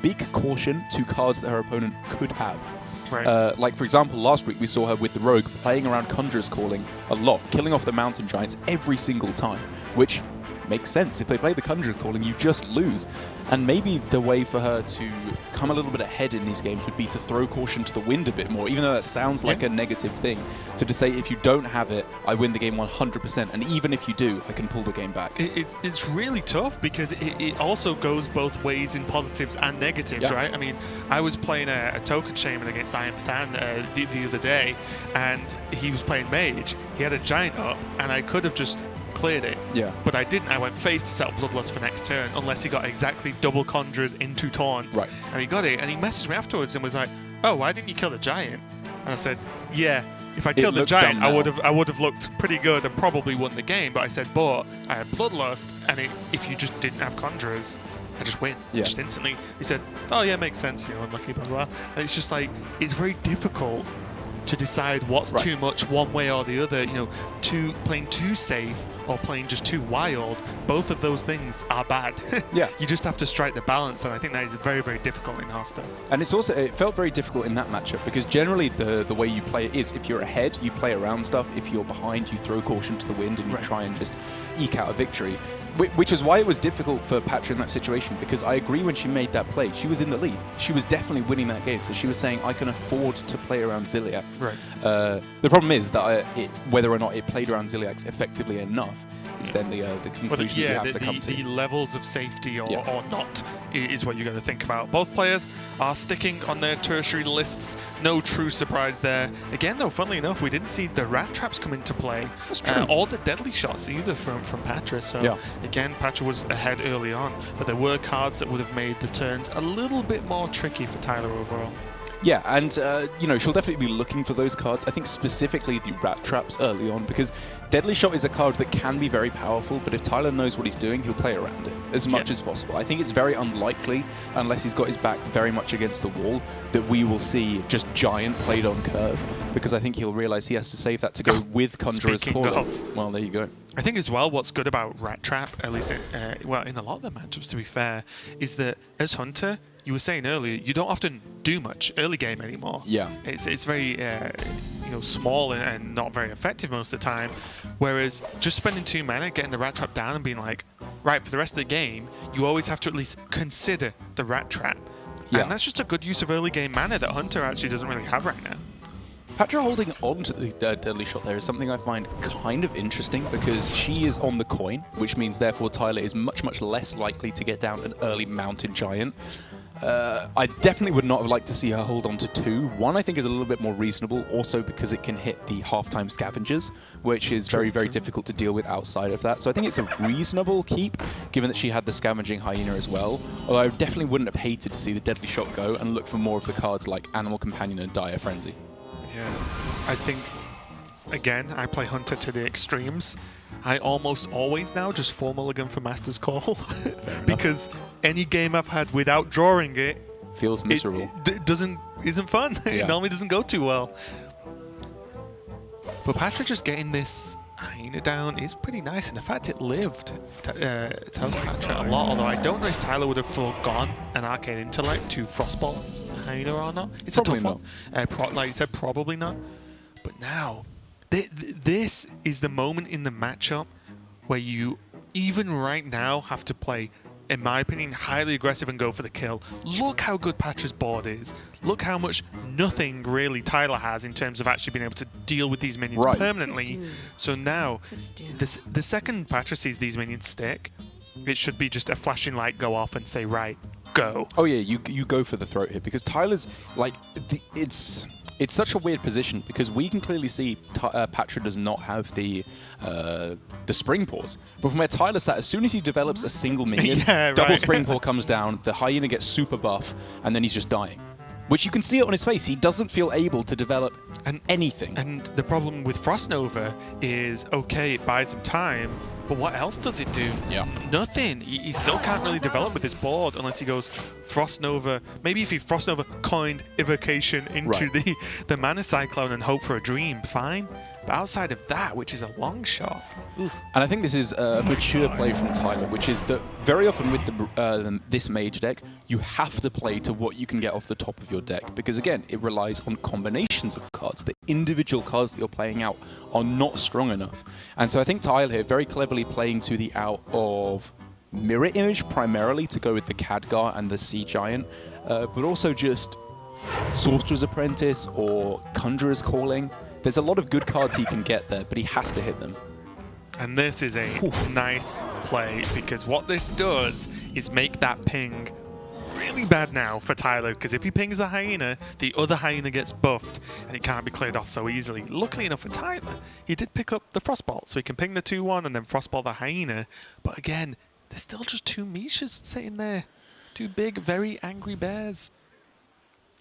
big caution to cards that her opponent could have. Right. Like, for example, last week we saw her with the Rogue playing around Conjurer's Calling a lot, killing off the Mountain Giants every single time, which makes sense. If they play the Conjurer's Calling, you just lose. And maybe the way for her to come a little bit ahead in these games would be to throw caution to the wind a bit more, even though that sounds like a negative thing. So to say, if you don't have it, I win the game 100%, and even if you do, I can pull the game back. It's really tough because it also goes both ways in positives and negatives, right? I mean, I was playing a Token Shaman against Iron Pathan the other day, and he was playing Mage. He had a Giant up, and I could have just cleared it. Yeah. But I didn't. I went face to set up Bloodlust for next turn, unless he got exactly double Conjurers into taunts. Right. And he got it, and he messaged me afterwards and was like, "Oh, why didn't you kill the Giant?" And I said, "Yeah, if I killed the Giant, I would have looked pretty good and probably won the game." But I said, "But I had Bloodlust, and if you just didn't have Conjurers, I just win, just instantly." He said, "Oh yeah, makes sense. Unlucky, blah blah." And it's just like, it's very difficult to decide what's too much one way or the other. Playing too safe or playing just too wild, both of those things are bad. You just have to strike the balance, and I think that is very, very difficult in Hearthstone. And it felt very difficult in that matchup, because generally the way you play it is, if you're ahead, you play around stuff. If you're behind, you throw caution to the wind and you try and just eke out a victory. Which is why it was difficult for Pathra in that situation, because I agree, when she made that play, she was in the lead. She was definitely winning that game, so she was saying, I can afford to play around Ziliax. The problem is that whether or not it played around Ziliax effectively enough is then the conclusion you have to come to. The levels of safety or not is what you're going to think about. Both players are sticking on their tertiary lists. No true surprise there. Again, though, funnily enough, we didn't see the rat traps come into play. That's true. Or the deadly shots either from Pathra. So again, Pathra was ahead early on, but there were cards that would have made the turns a little bit more tricky for Tyler overall. Yeah, and she'll definitely be looking for those cards. I think specifically the rat traps early on, because Deadly Shot is a card that can be very powerful, but if Tyler knows what he's doing, he'll play around it as much as possible. I think it's very unlikely, unless he's got his back very much against the wall, that we will see just Giant played on curve, because I think he'll realize he has to save that to go with Conjurer's Calling. Well, there you go. I think as well, what's good about Rat Trap, at least in a lot of the matchups, to be fair, is that as Hunter, you were saying earlier, you don't often do much early game anymore. Yeah. It's very small and not very effective most of the time. Whereas just spending 2 mana, getting the Rat Trap down and being like, right, for the rest of the game, you always have to at least consider the Rat Trap. Yeah. And that's just a good use of early game mana that Hunter actually doesn't really have right now. Pathra holding on to the Deadly Shot there is something I find kind of interesting, because she is on the coin, which means therefore Tyler is much, much less likely to get down an early Mountain Giant. I definitely would not have liked to see her hold on to 2. 1, I think, is a little bit more reasonable, also because it can hit the half-time scavengers, which is very, very difficult to deal with outside of that. So I think it's a reasonable keep, given that she had the scavenging hyena as well. Although I definitely wouldn't have hated to see the deadly shot go and look for more of the cards like Animal Companion and Dire Frenzy. Yeah, I think, again, I play Hunter to the extremes. I almost always now just 4 mulligan for Master's Call because any game I've had without drawing it feels miserable. It isn't fun. Yeah. It normally doesn't go too well. But Pathra just getting this hyena down is pretty nice, and the fact it lived tells Pathra a lot. Although I don't know if Tyler would have forgone an Arcane Intellect to Frostbolt hyena or not. It's Probably a tough one. Like you said, probably not. But now, this is the moment in the matchup where you, even right now, have to play, in my opinion, highly aggressive and go for the kill. Look how good Patra's board is. Look how much nothing really Tyler has in terms of actually being able to deal with these minions permanently. So now, the second Patra sees these minions stick, it should be just a flashing light go off and say, right, go. Oh yeah, you go for the throat hit, because Tyler's, like, it's such a weird position, because we can clearly see Patra does not have the spring pause. But from where Tyler sat, as soon as he develops a single minion, double spring pull comes down, the hyena gets super buff, and then he's just dying. Which you can see it on his face. He doesn't feel able to develop anything. And the problem with Frost Nova is, okay, it buys him time, but what else does it do? Yeah. Nothing. He still can't really develop with this board unless he goes Frost Nova. Maybe if he Frost Nova coined Evocation into the Mana Cyclone and hope for a dream, fine. But outside of that, which is a long shot. Oof. And I think this is a mature play from Tyler, which is that very often with this mage deck, you have to play to what you can get off the top of your deck. Because again, it relies on combinations of cards. The individual cards that you're playing out are not strong enough. And so I think Tyler here very cleverly playing to the out of Mirror Image primarily to go with the Khadgar and the Sea Giant, but also just Sorcerer's Apprentice or Conjurer's Calling. There's a lot of good cards he can get there, but he has to hit them. And this is a nice play, because what this does is make that ping really bad now for Tyler, because if he pings the hyena, the other hyena gets buffed, and it can't be cleared off so easily. Luckily enough for Tyler, he did pick up the Frostbolt, so he can ping the 2-1 and then Frostbolt the hyena. But again, there's still just 2 Mishas sitting there. 2 big, very angry bears.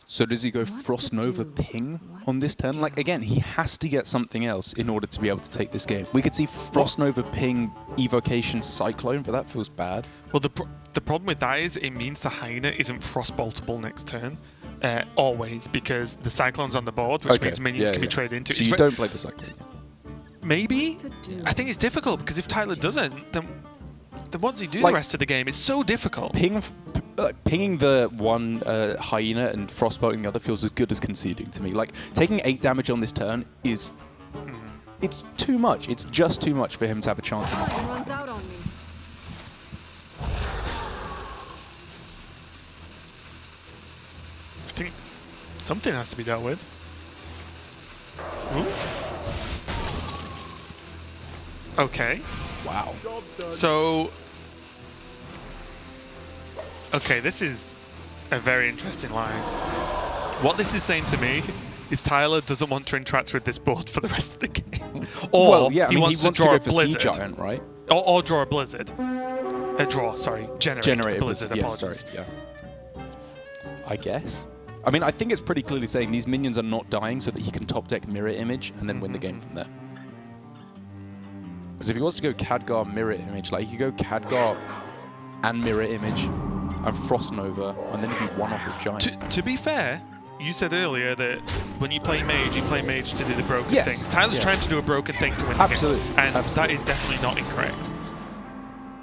So does he go Frost Nova Ping on this turn? Like, again, he has to get something else in order to be able to take this game. We could see Frost Nova Ping Evocation Cyclone, but that feels bad. Well, the problem with that is it means the hyena isn't Frostboltable next turn. Always, because the Cyclone's on the board, which means minions can be traded into. So you don't play the Cyclone? Maybe? I think it's difficult, because if Tyler doesn't, then what does he do the rest of the game? It's so difficult. Pinging the one hyena and frostbolting the other feels as good as conceding to me. Like, taking 8 damage on this turn is... It's too much. It's just too much for him to have a chance in this game. Runs out on me. I think something has to be dealt with. Ooh. Okay. Wow. So... Okay, this is a very interesting line. What this is saying to me is Tyler doesn't want to interact with this board for the rest of the game. Or well, yeah, he wants to draw a for blizzard. Sea Giant, right? Or draw a blizzard. Generate a blizzard. Yes, sorry, yeah. I guess. I mean, I think it's pretty clearly saying these minions are not dying so that he can top deck Mirror Image and then win the game from there. Because if he wants to go Khadgar Mirror Image, like, he could go Khadgar and Mirror Image and Frost Nova, and then he'd be one off with Giant. To be fair, you said earlier that when you play Mage, you play Mage to do the broken things. Tyler's trying to do a broken thing to win the game. And that is definitely not incorrect.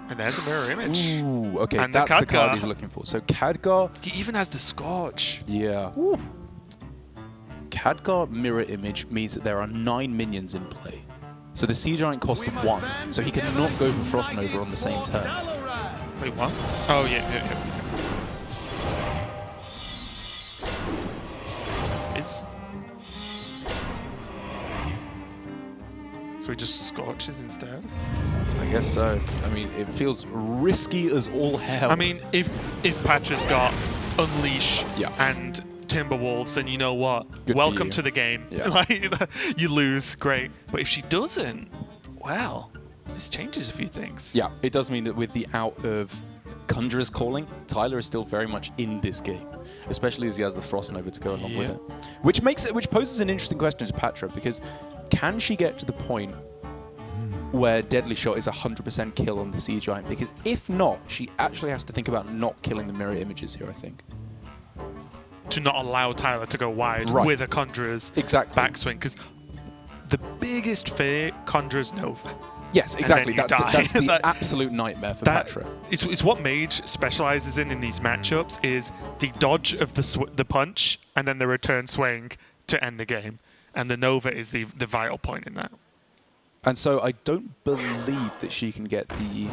And there's a Mirror Image. Ooh, okay, and that's the card he's looking for. So Khadgar... He even has the Scorch. Yeah. Ooh. Khadgar Mirror Image means that there are 9 minions in play. So the Sea Giant cost 1, so he cannot go for Frost Nova on the same turn. Wait, what? Oh, yeah. So he just Scorches instead? I guess so. I mean, it feels risky as all hell. I mean, if Patra's got Unleash Yeah. and Timberwolves, then you know what? Good for Welcome you. to the game. Yeah. Like, you lose, great. But if she doesn't, well, this changes a few things. Yeah, it does mean that with the out of Conjurer's Calling, Tyler is still very much in this game, especially as he has the Frost Nova to go along with it. Which poses an interesting question to Pathra, because can she get to the point where Deadly Shot is 100% kill on the Sea Giant? Because if not, she actually has to think about not killing the mirror images here, I think. To not allow Tyler to go wide Right. with a Conjurer's Exactly. backswing, because the biggest fear, Conjurer's Nova. Yes, exactly. then you That's die. the Like, absolute nightmare for That Pathra. it's what Mage specializes in these matchups, is the dodge of the punch and then the return swing to end the game. And the Nova is the vital point in that. And so I don't believe that she can get the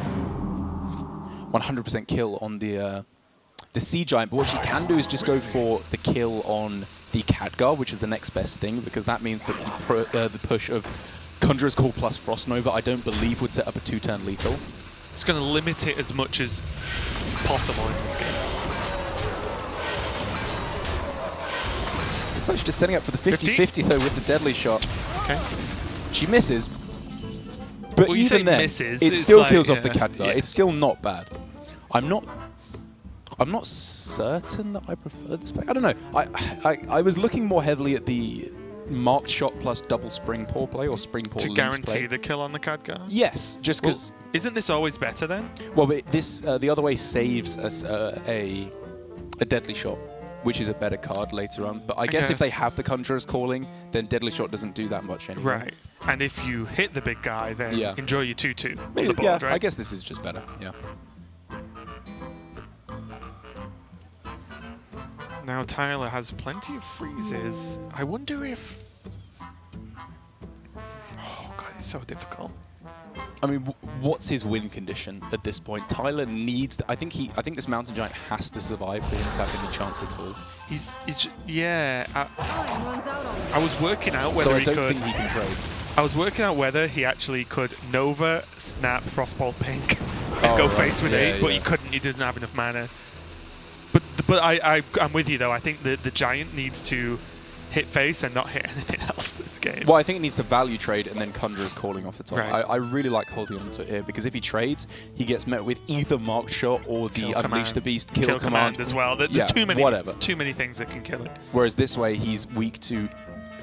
100% kill on the Sea Giant, but what she can do is just go for the kill on the Khadgar, which is the next best thing, because that means that the push of Conjurer's Call plus Frost Nova, I don't believe would set up a 2-turn lethal. It's going to limit it as much as possible in this game. Looks like she's just setting up for the 50-50 though with the Deadly Shot. Okay. She misses, but Well, you say even then, misses, it it's still like, kills off the yeah, Khadgar. yeah. It's still not bad. I'm not certain that I prefer this play. I don't know. I was looking more heavily at the marked shot plus double spring paw play or spring paw To links guarantee play. the kill on the Khadgar? Yes, just because. Well, isn't this always better then? Well, but this the other way saves us a Deadly Shot, which is a better card later on. But I guess if they guess. have the Conjurer's Calling, then Deadly Shot doesn't do that much anymore. Right. And if you hit the big guy, then Yeah. enjoy your 2-2 on Maybe, the board, yeah, right? I guess this is just better. Yeah. Now Tyler has plenty of freezes. I wonder if... Oh god, it's so difficult. I mean, what's his win condition at this point? Tyler needs. I think this Mountain Giant has to survive for him to have any chance at all. Yeah. Time runs out on me. I was working out So whether I he don't could... think he can trade. I was working out whether he actually could Nova, Snap, Frostbolt Pink, and Oh, go right. face with Yeah, 8, but yeah. he couldn't. He didn't have enough mana. But I'm with you though. I think the Giant needs to hit face and not hit anything else this game. Well, I think it needs to value trade and then Conjurer's Calling off the top. Right. I really like holding on to it here because if he trades, he gets met with either Marked Shot or the Kill Unleash command. the Beast Kill command. as well. There's Yeah, too many. whatever. Too many things that can kill it. Whereas this way, he's weak to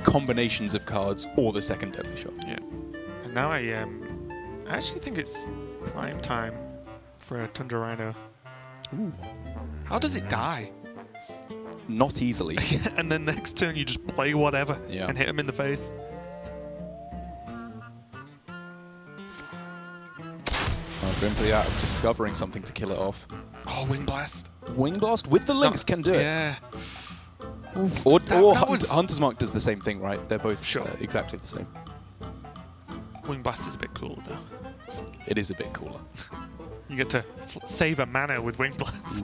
combinations of cards or the second Deadly Shot. Yeah. And now I actually think it's prime time for a Tundra Rhino. Ooh. How does it die? Not easily. And then next turn you just play whatever Yeah. and hit him in the face. Oh, going for the art of discovering something to kill it off. Oh, Wing Blast. Wing Blast with the links can do it. Yeah. Or that was- Hunter's Mark does the same thing, right? They're both Sure. exactly the same. Wing Blast is a bit cool though. It is a bit cooler. You get to save a mana with Wing Blast.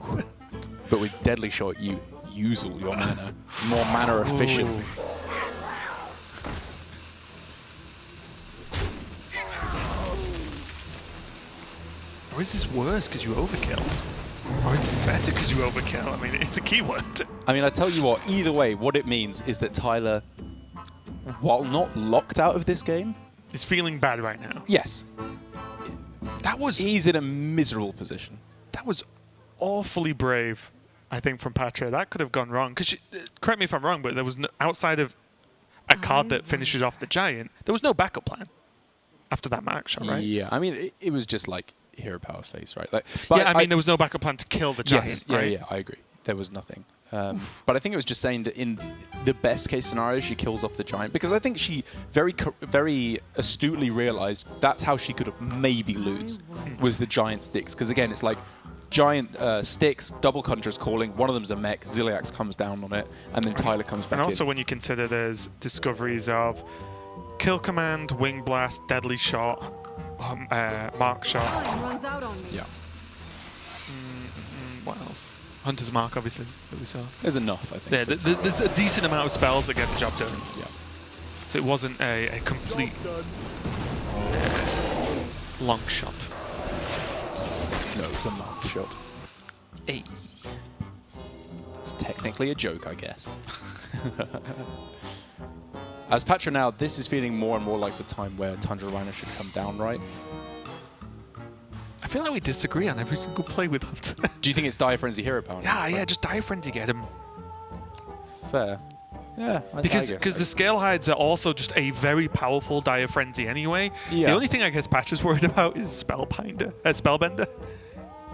But with Deadly Shot, you use all your mana. More mana efficient. Ooh. Or is this worse because you overkill? Or is this better because you overkill? I mean, it's a keyword. I mean, I tell you what, either way, what it means is that Tyler, while not locked out of this game, It's feeling bad right now. yes, he's in a miserable position. That was awfully brave, I think, from Pathra. That could have gone wrong. Because correct me if I'm wrong, but there was no, outside of a card that finishes off the Giant, there was no backup plan after that mark shot, right? Yeah, I mean, it was just like hero power face, right? Like, Yeah, I mean, there was no backup plan to kill the Giant, yes, right? yeah, I agree. There was nothing. But I think it was just saying that in the best case scenario, she kills off the Giant because I think she very astutely realized that's how she could have maybe lose was the Giant sticks. Because again, it's like Giant sticks, double Conjurer's Calling, one of them's a mech, Ziliax comes down on it, and then Tyler comes back And also in. when you consider there's discoveries of Kill Command, Wing Blast, Deadly Shot, Mark Shot. Time runs out on me. Yeah, What else? Hunter's Mark, obviously, that we saw. there's enough, I think. Yeah, there's a decent amount of spells that get the job done. Yeah. So it wasn't a complete long shot. No, it's a mark shot. Hey. technically a joke, I guess. As Pathra now, this is feeling more and more like the time where Tundra Rhino should come down, right? I feel like we disagree on every single play with Hunter. Do you think it's Dire Frenzy hero power? Yeah, just Dire Frenzy get him. Fair. Yeah, Because the Scale Hides are also just a very powerful Dire Frenzy anyway. Yeah. The only thing I guess Patra's worried about is Spellbender.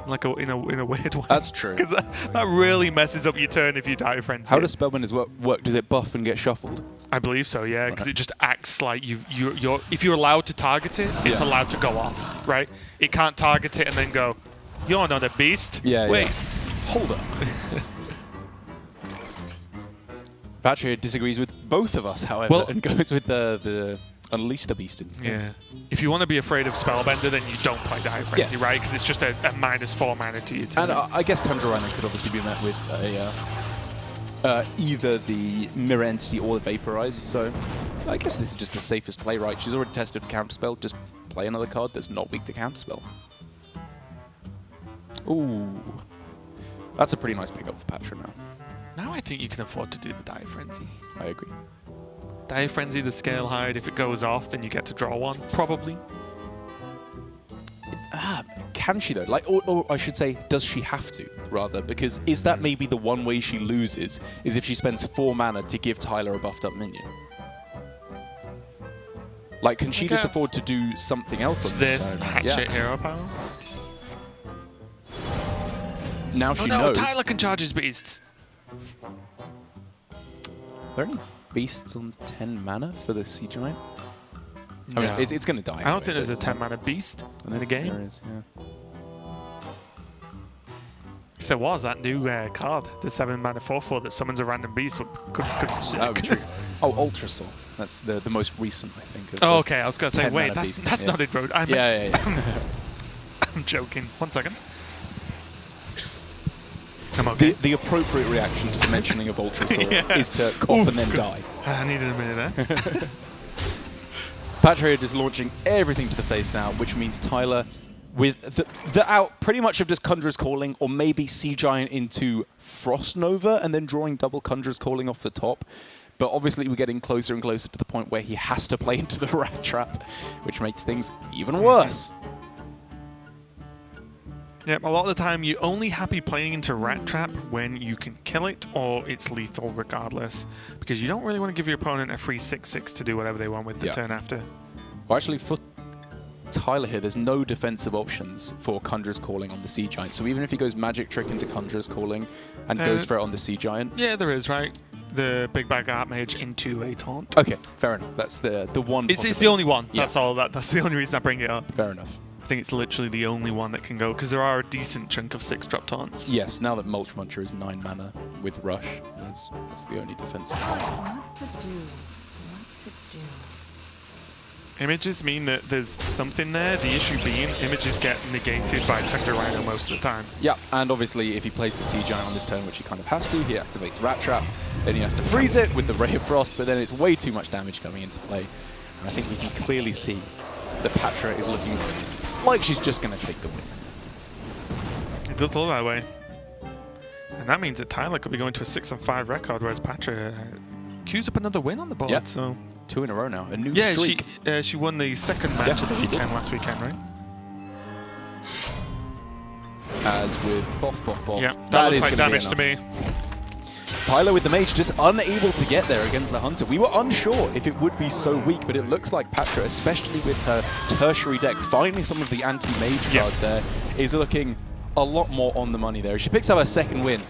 Like in a weird way. That's true. Because that really messes up your turn if you Dire Frenzy. How does Spellbenders work? Does it buff and get shuffled? I believe so, yeah, because Okay. it just acts like you're if you're allowed to target it, it's Yeah. allowed to go off, right? It can't target it and then go, you're not a beast. Yeah, Wait, yeah. Hold up. Pathra disagrees with both of us, however, Well- and goes with the Unleash the Beast instead. yeah. If you want to be afraid of Spellbender, then you don't play Dire Frenzy, Yes. right? Because it's just a -4 mana to your turn. And I guess Tundra Rhino could obviously be met with either the Mirror Entity or the Vaporize, so I guess this is just the safest play, right? She's already tested Counterspell, just play another card that's not weak to Counterspell. Ooh. That's a pretty nice pickup for Pathra now. Now I think you can afford to do the Dire Frenzy. I agree. Dire Frenzy, the Scale Hide, if it goes off, then you get to draw one, probably. Can she though? Like, or I should say, does she have to, rather? Because is that maybe the one way she loses, is if she spends 4 mana to give Tyler a buffed up minion? Like, can she just guess. afford to do something else on this This turn? hatchet hero power. Now Oh she no, knows. Tyler can charge his beasts. Are there any beasts on 10 mana for the Sea Giant? I No. mean, it's going to die. I don't anyway, think so there's a it's 10 not- mana beast in the There game. is, yeah. If there was, that new card, the 7 mana 4/4 that summons a random beast, couldn't sick. That would be true. Oh, Ultra Soul. That's the most recent, I think. Of Oh, the okay. I was going to say, 10 wait, mana that's beast, yeah. not it, road. Yeah. I'm joking. 1 second. I'm okay. The appropriate reaction to the mentioning of Ultra Soul is to cough and then die. I needed a minute there. Pathra is launching everything to the face now, which means Tyler, with the out pretty much of just Conjurer's Calling, or maybe Sea Giant into Frost Nova, and then drawing double Conjurer's Calling off the top. But obviously we're getting closer and closer to the point where he has to play into the Rat Trap, which makes things even worse. Yep, a lot of the time you're only happy playing into Rat Trap when you can kill it or it's lethal regardless. Because you don't really want to give your opponent a free 6/6 to do whatever they want with the Yeah. turn after. Well, actually, for Tyler here, there's no defensive options for Conjurer's Calling on the Sea Giant. So even if he goes Magic Trick into Conjurer's Calling and goes for it on the Sea Giant. Yeah, there is, right? The Big Bag Archmage into a taunt. Okay, fair enough. That's the one. It's the possibility. only one. Yeah. That's all. That's the only reason I bring it up. Fair enough. I think it's literally the only one that can go because there are a decent chunk of 6-drop taunts. Yes, now that Mulch Muncher is 9 mana with Rush, that's the only defensive plan. What to do? What to do? Images mean that there's something there. The issue being images get negated by Tundra Rhino most of the time. Yeah, and obviously if he plays the Sea Giant on this turn, which he kind of has to, he activates Rat Trap, then he has to freeze it with the Ray of Frost, but then it's way too much damage coming into play. And I think we can clearly see that Pathra is looking like she's just going to take the win. It does look that way. And that means that Tyler could be going to a 6-5 record, whereas Pathra queues up another win on the board. Yeah. So 2 in a row now, a new yeah, streak. she won the second match Yeah, of the she did. weekend last weekend, right? As with Boff. Yeah, that looks is like gonna be damage to me. Tyler with the Mage just unable to get there against the Hunter. We were unsure if it would be so weak, but it looks like Pathra, especially with her tertiary deck, finding some of the anti-Mage Yeah. cards there, is looking a lot more on the money there. She picks up her second win.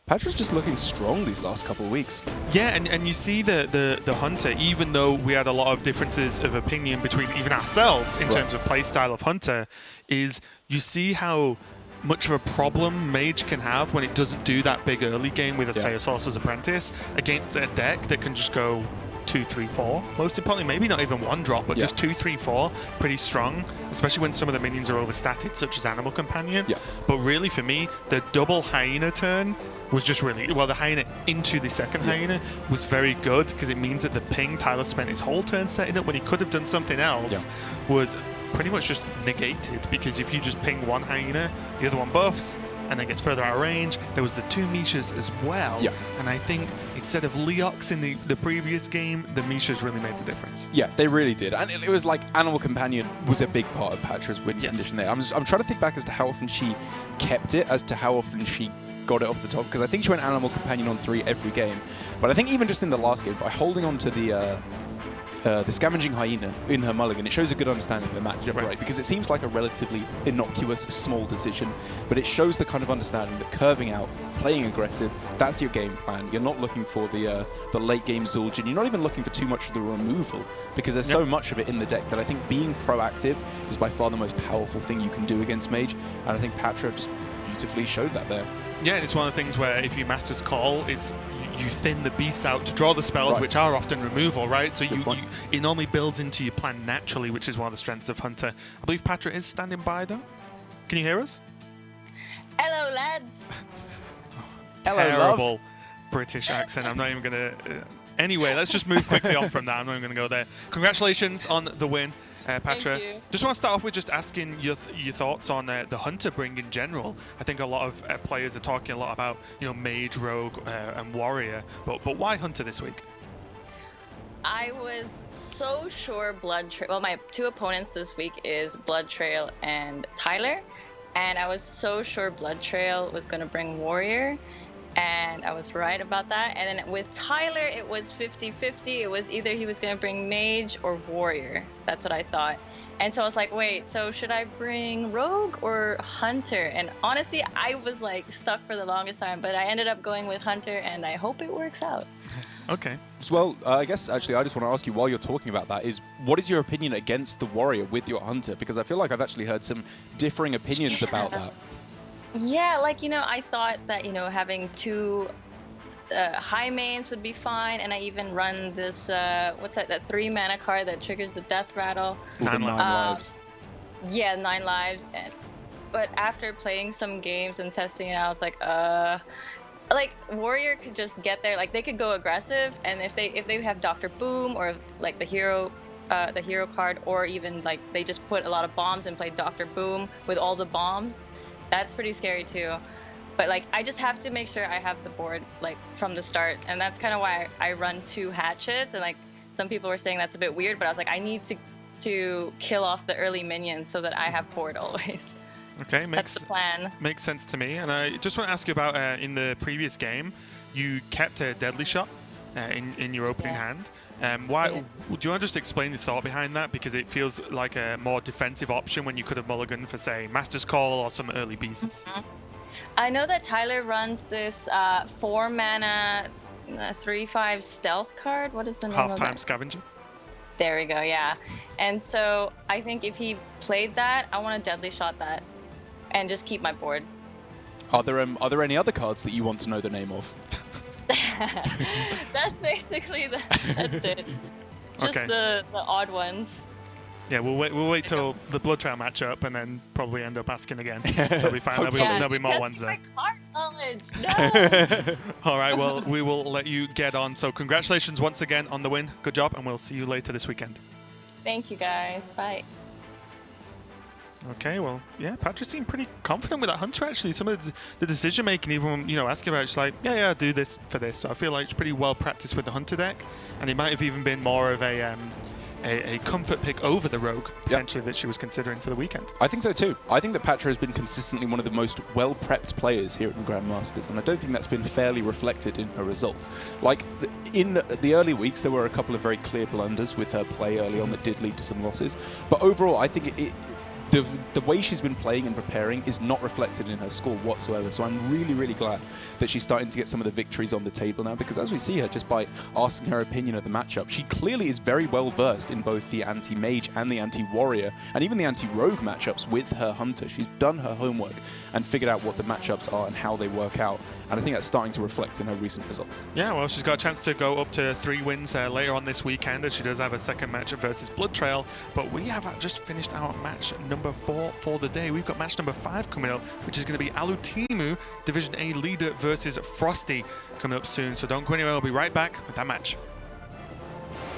Patra's just looking strong these last couple of weeks. Yeah, and you see the Hunter, even though we had a lot of differences of opinion between even ourselves in terms of playstyle of Hunter, is you see how much of a problem Mage can have when it doesn't do that big early game with, say, a Sorcerer's Apprentice against a deck that can just go 2, 3, 4. Most importantly, maybe not even 1 drop, but just 2, 3, 4. Pretty strong, especially when some of the minions are overstated, such as Animal Companion. Yeah. But really, for me, the double Hyena turn was just really, well, the Hyena into the second Hyena was very good because it means that the ping Tyler spent his whole turn setting up when he could have done something else was pretty much just negated, because if you just ping one Hyena, the other one buffs, and then gets further out of range. There was the 2 Mishas as well. Yeah. And I think instead of Leox in the previous game, the Mishas really made the difference. Yeah, they really did. And it was like Animal Companion was a big part of Patra's win condition there. I'm trying to think back as to how often she kept it, as to how often she got it off the top, because I think she went Animal Companion on 3 every game. But I think even just in the last game, by holding on to the Scavenging Hyena in her mulligan, it shows a good understanding of the matchup, right? Because it seems like a relatively innocuous, small decision, but it shows the kind of understanding that curving out, playing aggressive, that's your game plan. You're not looking for the late game Zul'jin. You're not even looking for too much of the removal, because there's so much of it in the deck that I think being proactive is by far the most powerful thing you can do against Mage, and I think Pathra just beautifully showed that there. Yeah, and it's one of the things where if you Master's Call, it's you thin the beasts out to draw the spells, which are often removal, right? So it normally builds into your plan naturally, which is one of the strengths of Hunter. I believe Pathra is standing by, though. Can you hear us? Hello, lads. Terrible British accent. I'm not even going to... Anyway, let's just move quickly on from that. I'm not even going to go there. Congratulations on the win, Pathra. Just want to start off with just asking your thoughts on the Hunter bring in general. I think a lot of players are talking a lot about Mage, Rogue, and Warrior, but why Hunter this week? I was so sure Blood Trail. Well, my 2 opponents this week is Blood Trail and Tyler, and I was so sure Blood Trail was going to bring Warrior. And I was right about that. And then with Tyler, it was 50-50. It was either he was going to bring Mage or Warrior. That's what I thought. And so I was like, wait, so should I bring Rogue or Hunter? And honestly, I was like stuck for the longest time, but I ended up going with Hunter, and I hope it works out. Okay. Well, I guess actually I just want to ask you, while you're talking about that, is what is your opinion against the Warrior with your Hunter? Because I feel like I've actually heard some differing opinions about that. Yeah, like, I thought that, having 2 high mains would be fine, and I even run this, what's that 3 mana card that triggers the death rattle. 9 lives. Yeah, 9 lives. But after playing some games and testing it out, I was like, Warrior could just get there, like, they could go aggressive, and if they have Dr. Boom, or like the hero card, or even like they just put a lot of bombs and play Dr. Boom with all the bombs, that's pretty scary too. But like, I just have to make sure I have the board like from the start, and that's kind of why I run 2 hatchets. And like, some people were saying that's a bit weird, but I was like, I need to kill off the early minions so that I have board always. Okay, that's the plan. Makes sense to me. And I just want to ask you about in the previous game, you kept a Deadly Shot in your opening hand. Why? Do you want to just explain the thought behind that? Because it feels like a more defensive option when you could have mulliganed for, say, Master's Call or some early beasts. I know that Tyler runs this 4 mana 3/5 stealth card. What is the name of Half-time that? Scavenger. There we go, yeah. And so I think if he played that, I want to Deadly Shot that and just keep my board. Are there any other cards that you want to know the name of? That's basically that's it. Just the odd ones. Yeah, we'll wait till the Blood Trail matchup and then probably end up asking again. So it'll be fine. There'll be more ones there. My card knowledge. No. All right, well, we will let you get on. So congratulations once again on the win. Good job, and we'll see you later this weekend. Thank you, guys. Bye. Okay, well, yeah, Pathra seemed pretty confident with that Hunter, actually. Some of the decision-making, even when, asking about it, she's like, yeah, I'll do this for this. So I feel like she's pretty well practiced with the Hunter deck, and it might have even been more of a comfort pick over the Rogue, potentially, that she was considering for the weekend. I think so too. I think that Pathra has been consistently one of the most well-prepped players here at Grandmasters, and I don't think that's been fairly reflected in her results. Like, in the early weeks, there were a couple of very clear blunders with her play early on that did lead to some losses, but overall, I think the way she's been playing and preparing is not reflected in her score whatsoever. So I'm really, really glad that she's starting to get some of the victories on the table now, because as we see her, just by asking her opinion of the matchup, she clearly is very well versed in both the anti-mage and the anti-warrior, and even the anti-rogue matchups with her Hunter. She's done her homework and figured out what the matchups are and how they work out. And I think that's starting to reflect in her recent results. Yeah, well, she's got a chance to go up to 3 wins later on this weekend, as she does have a second matchup versus Blood Trail. But we have just finished our match number 4 for the day. We've got match number 5 coming up, which is going to be Alutimu, Division A leader versus Frosty, coming up soon. So don't go anywhere. We'll be right back with that match.